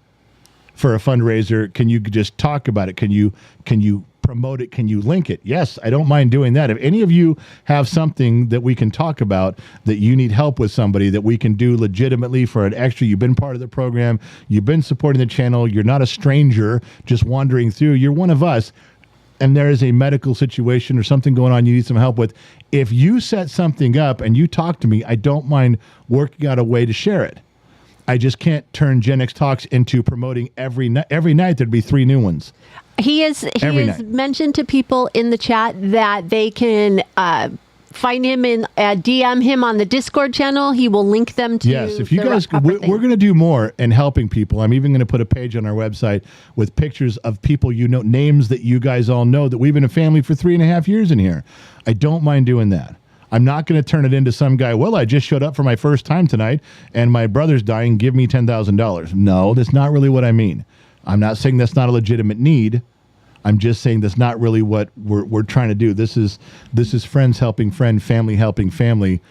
for a fundraiser? Can you just talk about it? Can you promote it? Can you link it? Yes, I don't mind doing that. If any of you have something that we can talk about, that you need help with somebody that we can do legitimately for an extra, you've been part of the program, you've been supporting the channel, you're not a stranger just wandering through, you're one of us, and there is a medical situation or something going on you need some help with, if you set something up and you talk to me, I don't mind working out a way to share it. I just can't turn Gen X Talks into promoting every night. Every night there'd be 3 new ones. He has mentioned to people in the chat that they can find him and DM him on the Discord channel. He will link them to. Yes, if you guys, we're going to do more in helping people. I'm even going to put a page on our website with pictures of people you know, names that you guys all know that we've been a family for 3.5 years in here. I don't mind doing that. I'm not going to turn it into some guy, well, I just showed up for my first time tonight and my brother's dying, give me $10,000. No, that's not really what I mean. I'm not saying that's not a legitimate need. I'm just saying that's not really what we're trying to do. This is friends helping friend, family helping family,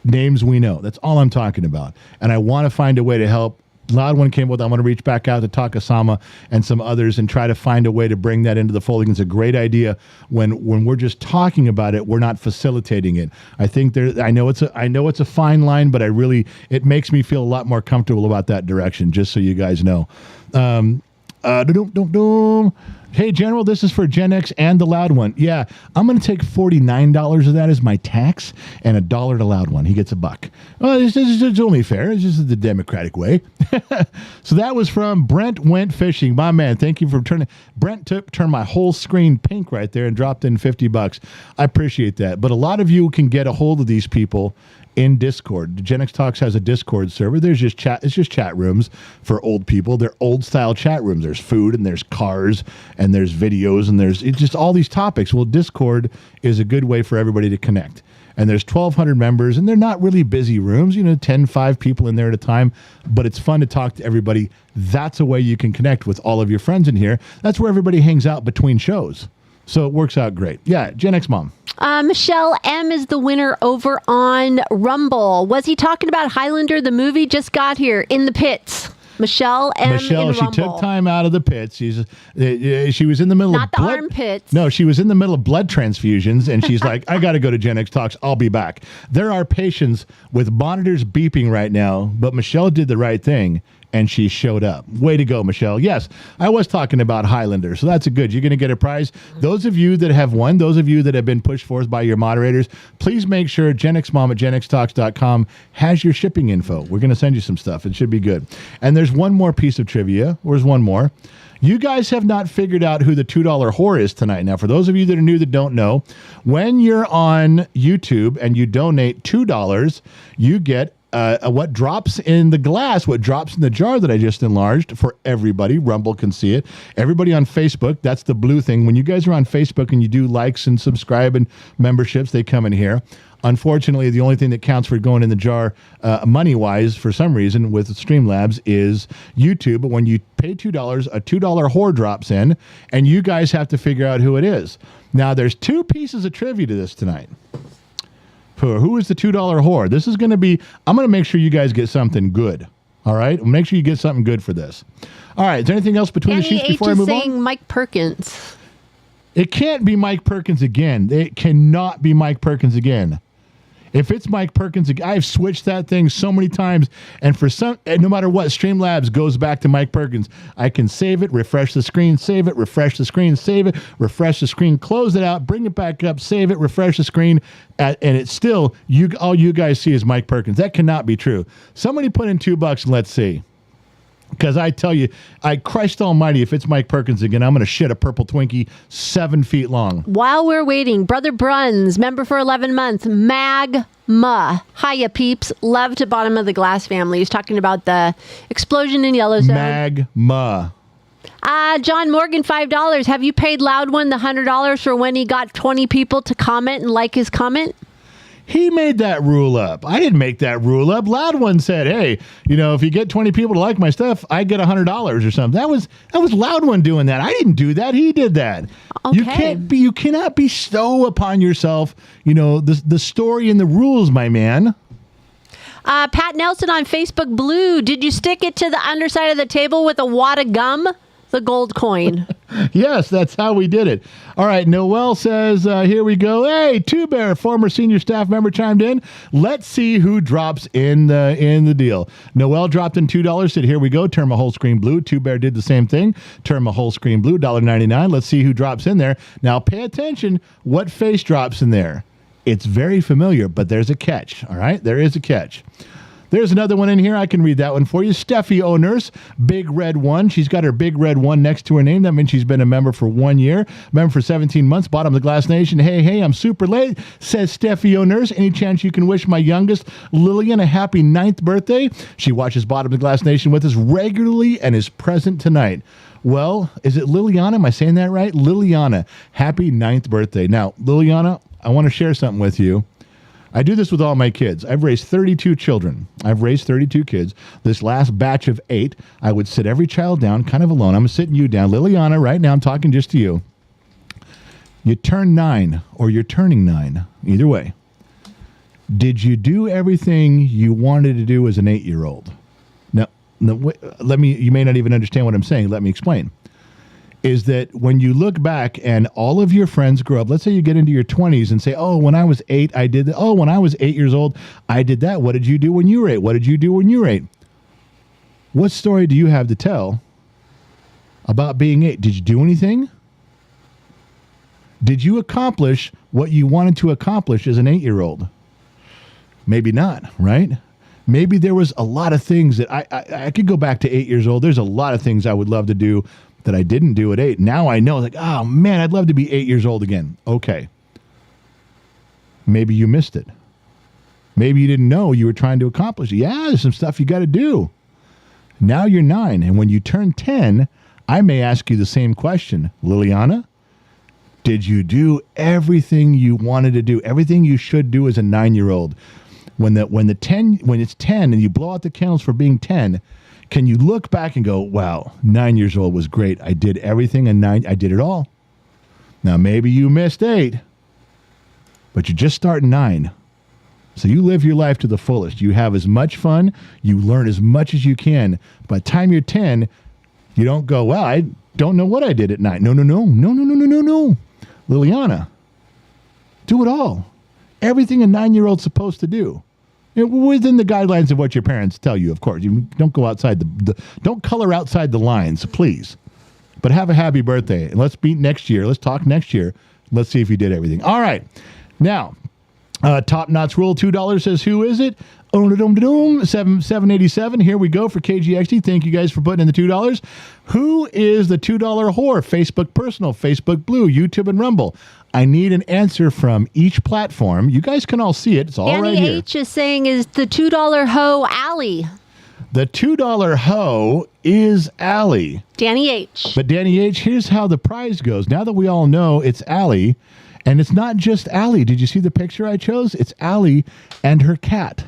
names we know. That's all I'm talking about. And I want to find a way to help. Loud One came with, I'm going to reach back out to Takasama and some others and try to find a way to bring that into the fold. It's a great idea when we're just talking about it, we're not facilitating it. I think I know it's a fine line, but it makes me feel a lot more comfortable about that direction, just so you guys know. Hey, General, this is for Gen X and the Loud One. Yeah, I'm going to take $49 of that as my tax and $1 to Loud One. He gets $1. Well, it's only fair. It's just the democratic way. So that was from Brent Went Fishing. My man, thank you for turning. Brent turned my whole screen pink right there and dropped in $50. I appreciate that. But a lot of you can get a hold of these people in Discord. Gen X Talks has a Discord server. There's just chat. It's just chat rooms for old people. They're old style chat rooms. There's food and there's cars and there's videos and it's just all these topics. Well, Discord is a good way for everybody to connect. And there's 1,200 members and they're not really busy rooms, 5 people in there at a time, but it's fun to talk to everybody. That's a way you can connect with all of your friends in here. That's where everybody hangs out between shows. So it works out great. Yeah, Gen X Mom. Michelle M. is the winner over on Rumble. Was he talking about Highlander, the movie? Just got here in the pits. Michelle M. Michelle, she took time out of the pits. She was in the middle of blood. Not the armpits. No, she was in the middle of blood transfusions, and she's like, I got to go to Gen X Talks. I'll be back. There are patients with monitors beeping right now, but Michelle did the right thing, and she showed up. Way to go, Michelle. Yes, I was talking about Highlander, so that's a good. You're going to get a prize. Those of you that have won, those of you that have been pushed forth by your moderators, please make sure GenXMom at GenXTalks.com has your shipping info. We're going to send you some stuff. It should be good. And there's one more piece of trivia. There's one more. You guys have not figured out who the $2 whore is tonight. Now, for those of you that are new that don't know, when you're on YouTube and you donate $2, you get what drops in the glass, what drops in the jar that I just enlarged for everybody. Rumble can see it. Everybody on Facebook, that's the blue thing. When you guys are on Facebook and you do likes and subscribe and memberships, they come in here. Unfortunately, the only thing that counts for going in the jar money-wise, for some reason, with Streamlabs is YouTube. But when you pay $2, a $2 whore drops in, and you guys have to figure out who it is. Now, there's 2 pieces of trivia to this tonight. Who is the $2 whore? This is going to be, I'm going to make sure you guys get something good. All right? Make sure you get something good for this. All right. Is there anything else between the sheets before I move on? Saying Mike Perkins. It can't be Mike Perkins again. It cannot be Mike Perkins again. If it's Mike Perkins, I've switched that thing so many times, and no matter what, Streamlabs goes back to Mike Perkins. I can save it, refresh the screen, save it, refresh the screen, save it, refresh the screen, close it out, bring it back up, save it, refresh the screen, and it's still all you guys see is Mike Perkins. That cannot be true. Somebody put in $2 and let's see. Because I tell you, Christ almighty, if it's Mike Perkins again, I'm going to shit a purple Twinkie 7 feet long. While we're waiting, Brother Bruns, member for 11 months, Magma. Hiya, peeps. Love to Bottom of the Glass family. He's talking about the explosion in Yellowstone. Magma. John Morgan, $5. Have you paid Loud One the $100 for when he got 20 people to comment and like his comment? He made that rule up. I didn't make that rule up. Loud One said, hey, if you get 20 people to like my stuff, I get $100 or something. That was Loud One doing that. I didn't do that. He did that. Okay. You cannot bestow upon yourself, the story and the rules, my man. Pat Nelson on Facebook Blue. Did you stick it to the underside of the table with a wad of gum? The gold coin. Yes, that's how we did it. All right, Noel says, here we go. Hey, Two Bear, former senior staff member, chimed in. Let's see who drops in the deal. Noel dropped in $2, said, here we go, turn my whole screen blue. Two Bear did the same thing, turn my whole screen blue, $1.99. Let's see who drops in there. Now, pay attention what face drops in there. It's very familiar, but there's a catch, all right? There is a catch. There's another one in here. I can read that one for you. Steffi O. Nurse, Big Red 1. She's got her Big Red 1 next to her name. That means she's been a member for 1 year. Member for 17 months. Bottom of the Glass Nation. Hey, I'm super late, says Steffi O. Nurse. Any chance you can wish my youngest, Lillian, a happy 9th birthday? She watches Bottom of the Glass Nation with us regularly and is present tonight. Well, is it Liliana? Am I saying that right? Liliana, happy 9th birthday. Now, Liliana, I want to share something with you. I do this with all my kids. I've raised 32 children. I've raised 32 kids. This last batch of 8, I would sit every child down, kind of alone. I'm sitting you down. Liliana, right now, I'm talking just to you. You turn 9 or you're turning 9. Either way. Did you do everything you wanted to do as an 8-year-old? Now, you may not even understand what I'm saying. Let me explain. Is that when you look back and all of your friends grow up, let's say you get into your 20s and say, oh, when I was 8, I did that. Oh, when I was 8 years old, I did that. What did you do when you were 8? What did you do when you were 8? What story do you have to tell about being 8? Did you do anything? Did you accomplish what you wanted to accomplish as an 8-year-old? Maybe not, right? Maybe there was a lot of things that I could go back to 8 years old. There's a lot of things I would love to do that I didn't do at 8. Now I know, like, oh man, I'd love to be 8 years old again. Okay. Maybe you missed it. Maybe you didn't know you were trying to accomplish it. Yeah, there's some stuff you got to do. Now you're 9. And when you turn 10, I may ask you the same question. Liliana, did you do everything you wanted to do? Everything you should do as a 9-year-old? When it's 10 and you blow out the candles for being 10, can you look back and go, wow, 9 years old was great. I did everything and I did it all. Now, maybe you missed 8, but you're just starting 9. So you live your life to the fullest. You have as much fun. You learn as much as you can. By the time you're 10, you don't go, well, I don't know what I did at 9. No. Liliana, do it all. Everything a 9-year-old's supposed to do. Within the guidelines of what your parents tell you, of course. You don't go outside don't color outside the lines, please. But have a happy birthday. And let's meet next year. Let's talk next year. Let's see if you did everything. All right. Now, Top Knots Rule $2 says, who is it? 787. Here we go for KGXT. Thank you guys for putting in the $2. Who is the $2 whore? Facebook Personal, Facebook Blue, YouTube, and Rumble. I need an answer from each platform. You guys can all see it. It's all Danny right here. H is saying, is the $2 hoe Allie? The $2 hoe is Allie. Danny H. But Danny H, here's how the prize goes. Now that we all know it's Allie, and it's not just Allie. Did you see the picture I chose? It's Allie and her cat.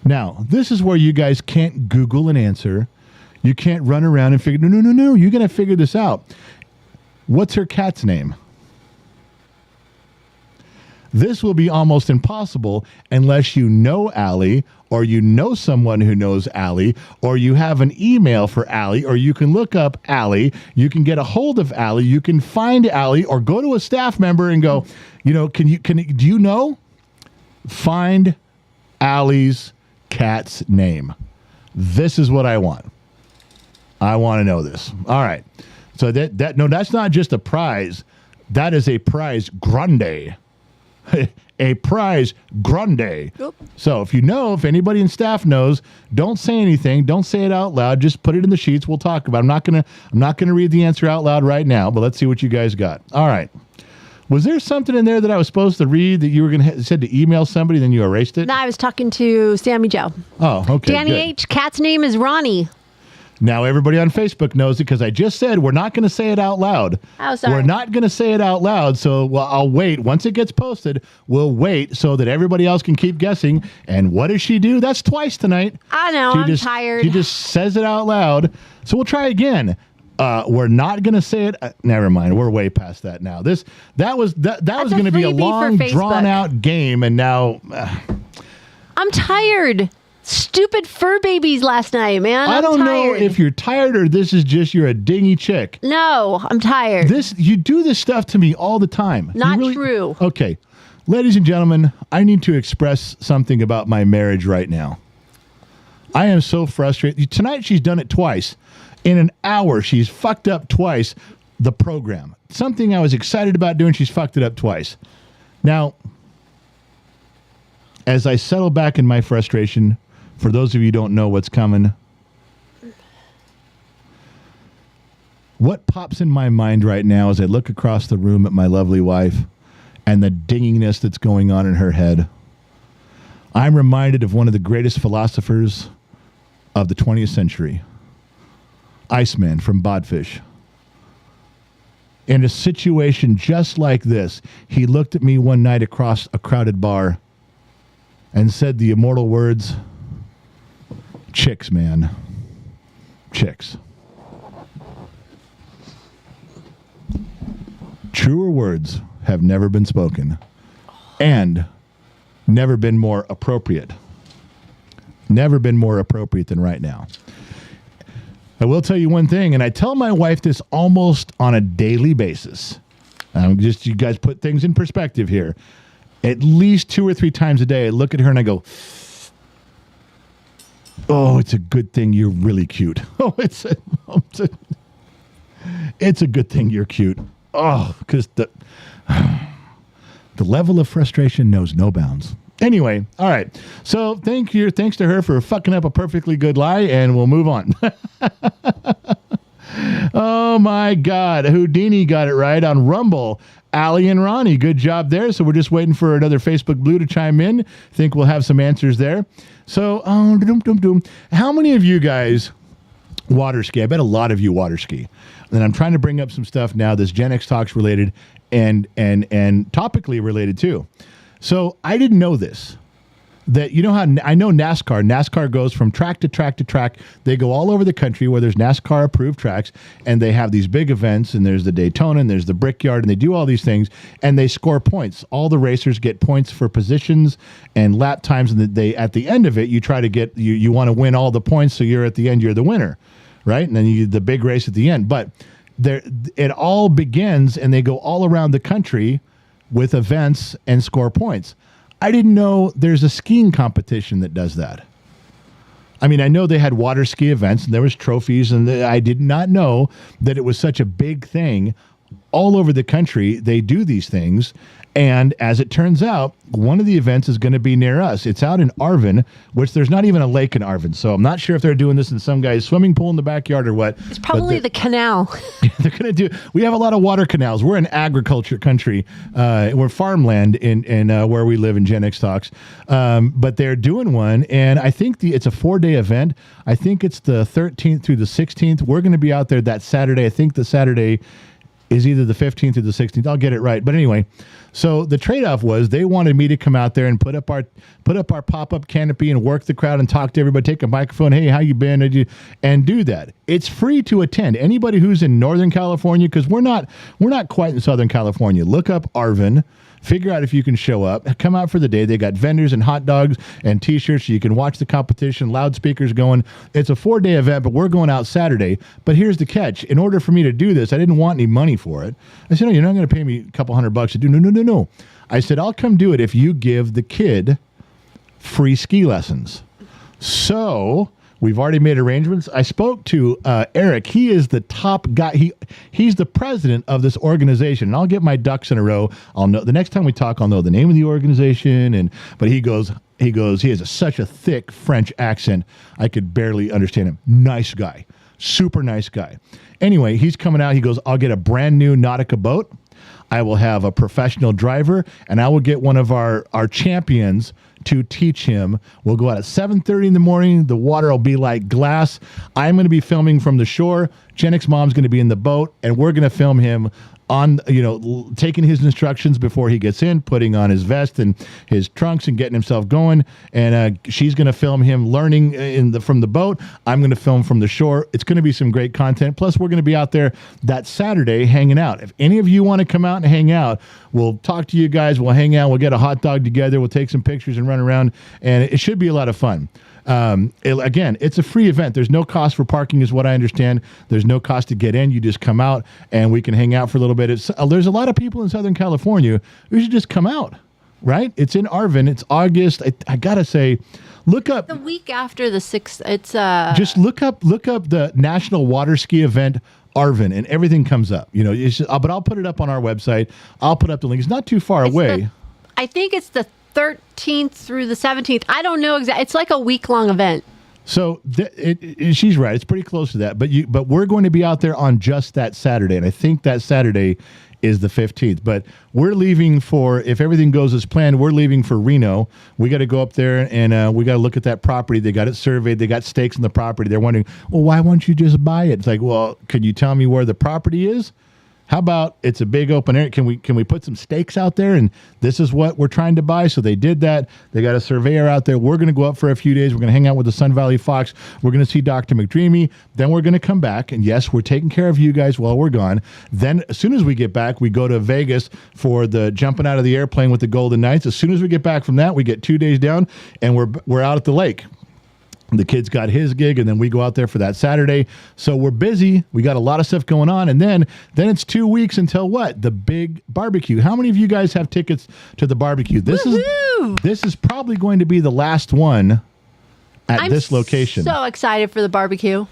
Now, this is where you guys can't Google an answer. You can't run around and figure, no. You're going to figure this out. What's her cat's name? This will be almost impossible unless you know Allie, or you know someone who knows Allie, or you have an email for Allie, or you can look up Allie. You can get a hold of Allie. You can find Allie, or go to a staff member and go, do you know? Find Allie's cat's name. This is what I want. I want to know this. All right. So that's not just a prize. That is a prize grande. A prize grande. Yep. So if anybody in staff knows, don't say anything. Don't say it out loud. Just put it in the sheets. We'll talk about it. I'm not gonna read the answer out loud right now, but let's see what you guys got. All right. Was there something in there that I was supposed to read that you were said to email somebody, then you erased it? No, I was talking to Sammy Joe. Oh, okay. Danny H, cat's name is Ronnie. Now everybody on Facebook knows it because I just said we're not going to say it out loud. Oh, sorry. We're not going to say it out loud, so I'll wait. Once it gets posted, we'll wait so that everybody else can keep guessing. And what does she do? That's twice tonight. I know, I'm tired. She just says it out loud. So we'll try again. We're not going to say it. Never mind. We're way past that now. That was going to be a long, drawn-out game, and now... I'm tired. Stupid fur babies last night, man. I don't know if you're tired or this is just you're a dingy chick. No, I'm tired. You do this stuff to me all the time. Not true. Okay. Ladies and gentlemen, I need to express something about my marriage right now. I am so frustrated. Tonight she's done it twice. In an hour, she's fucked up twice the program. Something I was excited about doing, she's fucked it up twice. Now, as I settle back in my frustration, for those of you who don't know what's coming, what pops in my mind right now as I look across the room at my lovely wife and the dinginess that's going on in her head, I'm reminded of one of the greatest philosophers of the 20th century, Iceman from Bodfish. in a situation just like this, he looked at me one night across a crowded bar and said the immortal words, "Chicks, man. Chicks." Truer words have never been spoken and never been more appropriate. Never been more appropriate than right now. I will tell you one thing, and I tell my wife this almost on a daily basis. Just you guys put things in perspective here. At least 2 or 3 times a day, I look at her and I go, "Oh, it's a good thing you're really cute." Oh, it's a good thing you're cute. Oh, because the level of frustration knows no bounds. Anyway, all right. So thanks to her for fucking up a perfectly good lie, and we'll move on. Oh my God, Houdini got it right on Rumble. Allie and Ronnie, good job there. So we're just waiting for another Facebook Blue to chime in. Think we'll have some answers there. So, how many of you guys water ski? I bet a lot of you water ski. And I'm trying to bring up some stuff now that's Gen X Talks related and topically related too. So I didn't know this. That you know how I know NASCAR goes from track to track to track. They go all over the country where there's NASCAR approved tracks, and they have these big events, and there's the Daytona and there's the Brickyard, and they do all these things, and they score points. All the racers get points for positions and lap times, and they at the end of it you try to get you want to win all the points, so you're at the end, you're the winner, right? And then the big race at the end. But it all begins, and they go all around the country with events and score points. I didn't know there's a skiing competition that does that. I mean, I know they had water ski events and there was trophies, and I did not know that it was such a big thing. All over the country, they do these things. And as it turns out, one of the events is going to be near us. It's out in Arvin, which there's not even a lake in Arvin. So I'm not sure if they're doing this in some guy's swimming pool in the backyard or what. It's probably the canal. They're going to do. We have a lot of water canals. We're an agriculture country. We're farmland in where we live in Gen X Talks. But they're doing one, and I think it's a 4-day event. I think it's the 13th through the 16th. We're going to be out there that Saturday. I think the Saturday is either the 15th or the 16th. I'll get it right. But anyway, so the trade-off was they wanted me to come out there and put up our pop-up canopy and work the crowd and talk to everybody, take a microphone, "Hey, how you been?" and do that. It's free to attend. Anybody who's in Northern California, because we're not quite in Southern California, look up Arvin. Figure out if you can show up. Come out for the day. They got vendors and hot dogs and T-shirts so you can watch the competition, loudspeakers going. It's a 4-day event, but we're going out Saturday. But here's the catch. In order for me to do this, I didn't want any money for it. I said, "No, you're not going to pay me a couple $100 to do." No. I said, "I'll come do it if you give the kid free ski lessons." So we've already made arrangements. I spoke to Eric. He is the top guy. He's the president of this organization. And I'll get my ducks in a row. I'll know the next time we talk. I'll know the name of the organization. But he goes. He has such a thick French accent. I could barely understand him. Nice guy, super nice guy. Anyway, he's coming out. He goes, "I'll get a brand new Nautica boat. I will have a professional driver, and I will get one of our champions to teach him. We'll go out at 7:30 in the morning. The water will be like glass. I'm going to be filming from the shore. Gen X Mom's going to be in the boat, and we're going to film him on, taking his instructions before he gets in, putting on his vest and his trunks and getting himself going. And she's going to film him learning from the boat. I'm going to film from the shore. It's going to be some great content. Plus, we're going to be out there that Saturday hanging out. If any of you want to come out and hang out, we'll talk to you guys. We'll hang out. We'll get a hot dog together. We'll take some pictures and run around. And it should be a lot of fun. Again, it's a free event. There's no cost for parking is what I understand. There's no cost to get in. You just come out and we can hang out for a little bit. There's a lot of people in Southern California who should just come out, right? It's in Arvin. It's August. I got to say, look up. The week after the 6th, it's just look up the National Water Ski Event Arvin, and everything comes up. But I'll put it up on our website. I'll put up the link. It's not too far away. I think it's the 13th through the 17th. I don't know exactly. It's like a week-long event. So she's right. It's pretty close to that. But we're going to be out there on just that Saturday, and I think that Saturday is the 15th. But we're leaving if everything goes as planned, we're leaving for Reno. We got to go up there, and we got to look at that property. They got it surveyed. They got stakes in the property. They're wondering, well, why won't you just buy it? It's like, well, could you tell me where the property is? How about it's a big open area? Can we put some stakes out there? And this is what we're trying to buy. So they did that. They got a surveyor out there. We're going to go up for a few days. We're going to hang out with the Sun Valley Fox. We're going to see Dr. McDreamy. Then we're going to come back. And yes, we're taking care of you guys while we're gone. Then as soon as we get back, we go to Vegas for the jumping out of the airplane with the Golden Knights. As soon as we get back from that, we get 2 days down and we're out at the lake. The kid's got his gig, and then we go out there for that Saturday. So we're busy. We got a lot of stuff going on. And then it's 2 weeks until what? The big barbecue. How many of you guys have tickets to the barbecue? This is probably going to be the last one at this location. So excited for the barbecue.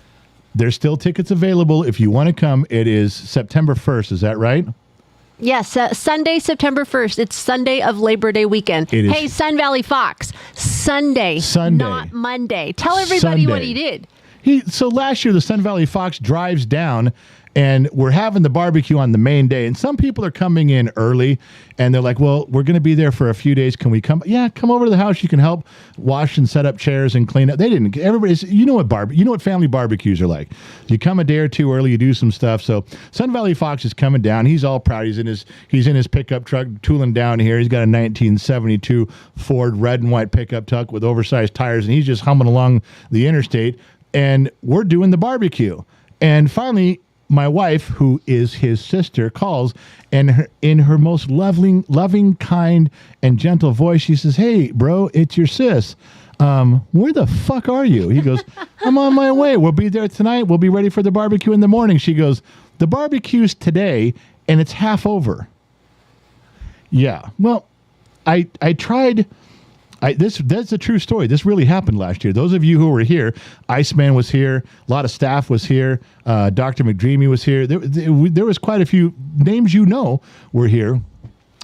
There's still tickets available. If you want to come, it is September 1st. Is that right? Yes, Sunday, September 1st. It's Sunday of Labor Day weekend. It is. Hey, Sun Valley Fox, Sunday, not Monday. Tell everybody what he did. So last year, the Sun Valley Fox drives down, and we're having the barbecue on the main day. And some people are coming in early, and they're like, well, we're going to be there for a few days. Can we come? Yeah, come over to the house. You can help wash and set up chairs and clean up. They didn't. Everybody's, you know what family barbecues are like. You come a day or two early, you do some stuff. So Sun Valley Fox is coming down. He's all proud. He's in his pickup truck tooling down here. He's got a 1972 Ford red and white pickup truck with oversized tires, and he's just humming along the interstate. And we're doing the barbecue. And finally, my wife, who is his sister, calls, and in her most loving, kind, and gentle voice, she says, "Hey, bro, it's your sis. Where the fuck are you?" He goes, "I'm on my way. We'll be there tonight. We'll be ready for the barbecue in the morning." She goes, "The barbecue's today, and it's half over." Yeah. Well, I tried. That's a true story. This really happened last year. Those of you who were here, Iceman was here. A lot of staff was here. Dr. McDreamy was here. There was quite a few names were here.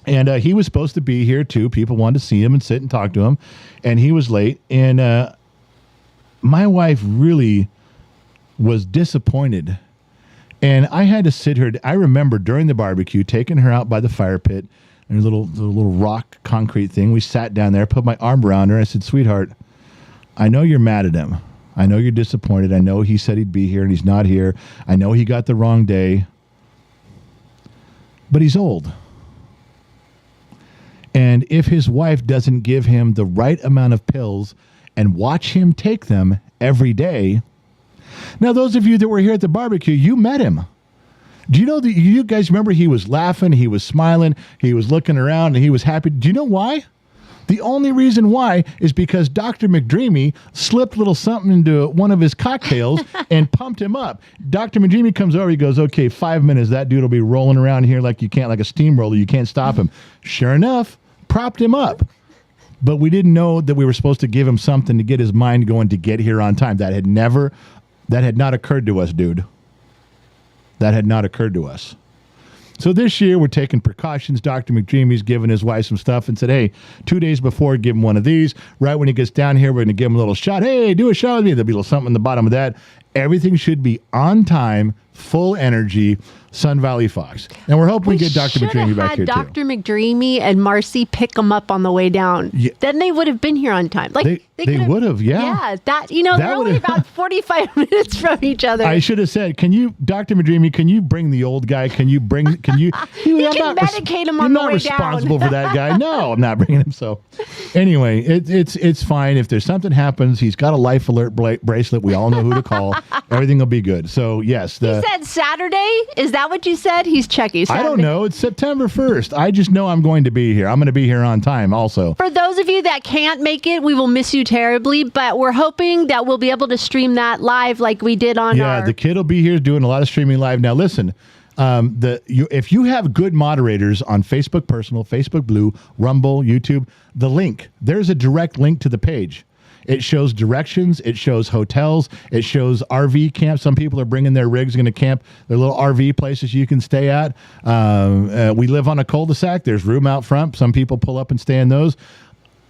And he was supposed to be here too. People wanted to see him and sit and talk to him. And he was late. And my wife really was disappointed. And I had to sit her. I remember during the barbecue taking her out by the fire pit. And a little rock concrete thing. We sat down there, put my arm around her. I said, "Sweetheart, I know you're mad at him. I know you're disappointed. I know he said he'd be here and he's not here. I know he got the wrong day. But he's old. And if his wife doesn't give him the right amount of pills and watch him take them every day." Now, those of you that were here at the barbecue, you met him. Do you know that you guys remember he was laughing, he was smiling, he was looking around, and he was happy? Do you know why? The only reason why is because Dr. McDreamy slipped a little something into one of his cocktails and pumped him up. Dr. McDreamy comes over, he goes, "Okay, 5 minutes, that dude will be rolling around here like a steamroller. You can't stop him." Sure enough, propped him up. But we didn't know that we were supposed to give him something to get his mind going to get here on time. That had not occurred to us, dude. That had not occurred to us. So this year, we're taking precautions. Dr. McDreamy's giving his wife some stuff and said, "Hey, 2 days before, give him one of these. Right when he gets down here, we're going to give him a little shot. Hey, do a shot with me." There'll be a little something in the bottom of that. Everything should be on time, full energy, Sun Valley Fox. And we're hoping we get Dr. McDreamy back here, Dr. too. McDreamy and Marcy pick them up on the way down. Yeah. Then they would have been here on time. They would have, yeah. Yeah, they're only about 45 minutes from each other. I should have said, Dr. McDreamy, can you bring the old guy? You can medicate him on the way down. I'm not responsible for that guy. No, I'm not bringing him. So anyway, it's fine. If there's something happens, he's got a life alert bracelet. We all know who to call. Everything will be good. So yes. He said Saturday? Is that what you said? He's checking. I don't know. It's September 1st. I just know I'm going to be here. I'm going to be here on time also. For those of you that can't make it, we will miss you terribly, but we're hoping that we'll be able to stream that live like we did on the kid will be here doing a lot of streaming live. Now listen, if you have good moderators on Facebook Personal, Facebook Blue, Rumble, YouTube, there's a direct link to the page. It shows directions. It shows hotels. It shows RV camps. Some people are bringing their rigs, going to camp. Their little RV places you can stay at. We live on a cul-de-sac. There's room out front. Some people pull up and stay in those.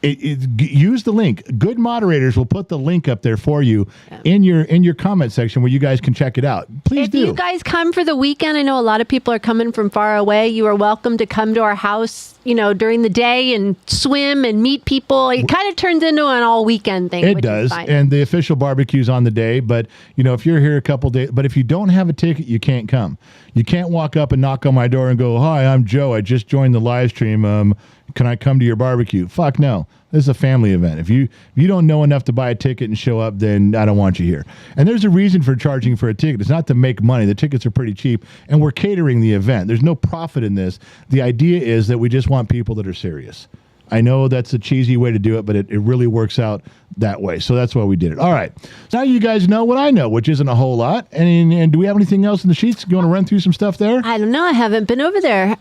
use the link. Good moderators will put the link up there for you in your comment section where you guys can check it out. Please do. If you guys come for the weekend, I know a lot of people are coming from far away. You are welcome to come to our house, during the day and swim and meet people. It kind of turns into an all weekend thing. It does. And the official barbecue's on the day. But, if you're here a couple days, but if you don't have a ticket, you can't come. You can't walk up and knock on my door and go, "Hi, I'm Joe. I just joined the live stream. Can I come to your barbecue?" Fuck no. This is a family event. If you don't know enough to buy a ticket and show up, then I don't want you here. And there's a reason for charging for a ticket. It's not to make money. The tickets are pretty cheap, and we're catering the event. There's no profit in this. The idea is that we just want people that are serious. I know that's a cheesy way to do it, but it really works out that way. So that's why we did it. All right. So now you guys know what I know, which isn't a whole lot. And do we have anything else in the sheets? You want to run through some stuff there? I don't know. I haven't been over there.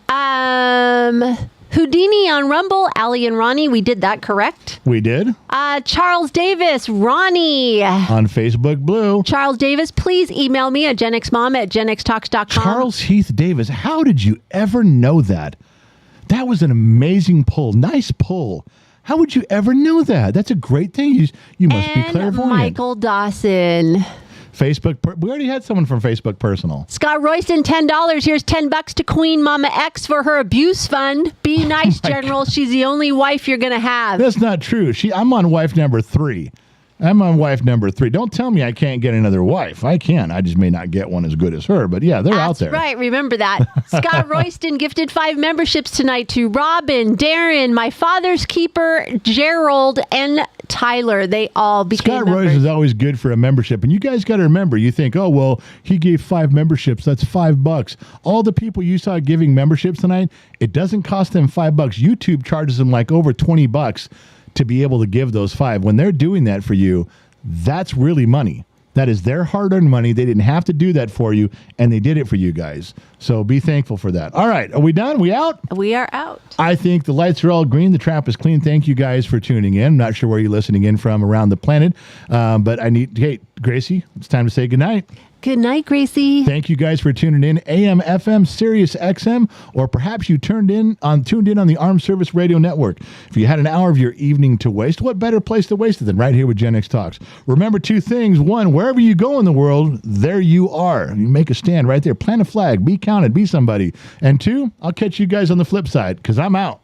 Houdini on Rumble, Allie and Ronnie. We did that, correct? We did. Charles Davis, Ronnie. On Facebook Blue. Charles Davis, please email me at genxmom@genxtalks.com. Charles Heath Davis, how did you ever know that? That was an amazing pull. Nice pull. How would you ever know that? That's a great thing. You must be clairvoyant. Michael Dawson. Facebook. We already had someone from Facebook Personal. Scott Royston, $10. Here's $10 to Queen Mama X for her abuse fund. Be nice, General. She's the only wife you're going to have. That's not true. I'm on wife number 3. Don't tell me I can't get another wife. I can. I just may not get one as good as her. But yeah, they're out there. That's right. Remember that. Scott Royston gifted 5 memberships tonight to Robin, Darren, my father's keeper, Gerald, and Tyler. They all became Scott members. Royce is always good for a membership. And you guys got to remember, you think, oh, well, he gave 5 memberships. That's $5. All the people you saw giving memberships tonight, it doesn't cost them $5. YouTube charges them like over $20 to be able to give those 5. When they're doing that for you, that's really money. That is their hard-earned money. They didn't have to do that for you, and they did it for you guys. So be thankful for that. All right. Are we done? We out? We are out. I think the lights are all green. The trap is clean. Thank you guys for tuning in. I'm not sure where you're listening in from around the planet, but hey, Gracie, it's time to say goodnight. Good night, Gracie. Thank you guys for tuning in. AM, FM, Sirius XM, or perhaps you tuned in on the Armed Service Radio Network. If you had an hour of your evening to waste, what better place to waste it than right here with Gen X Talks? Remember 2 things. 1, wherever you go in the world, there you are. You make a stand right there. Plant a flag. Be counted. Be somebody. And 2, I'll catch you guys on the flip side because I'm out.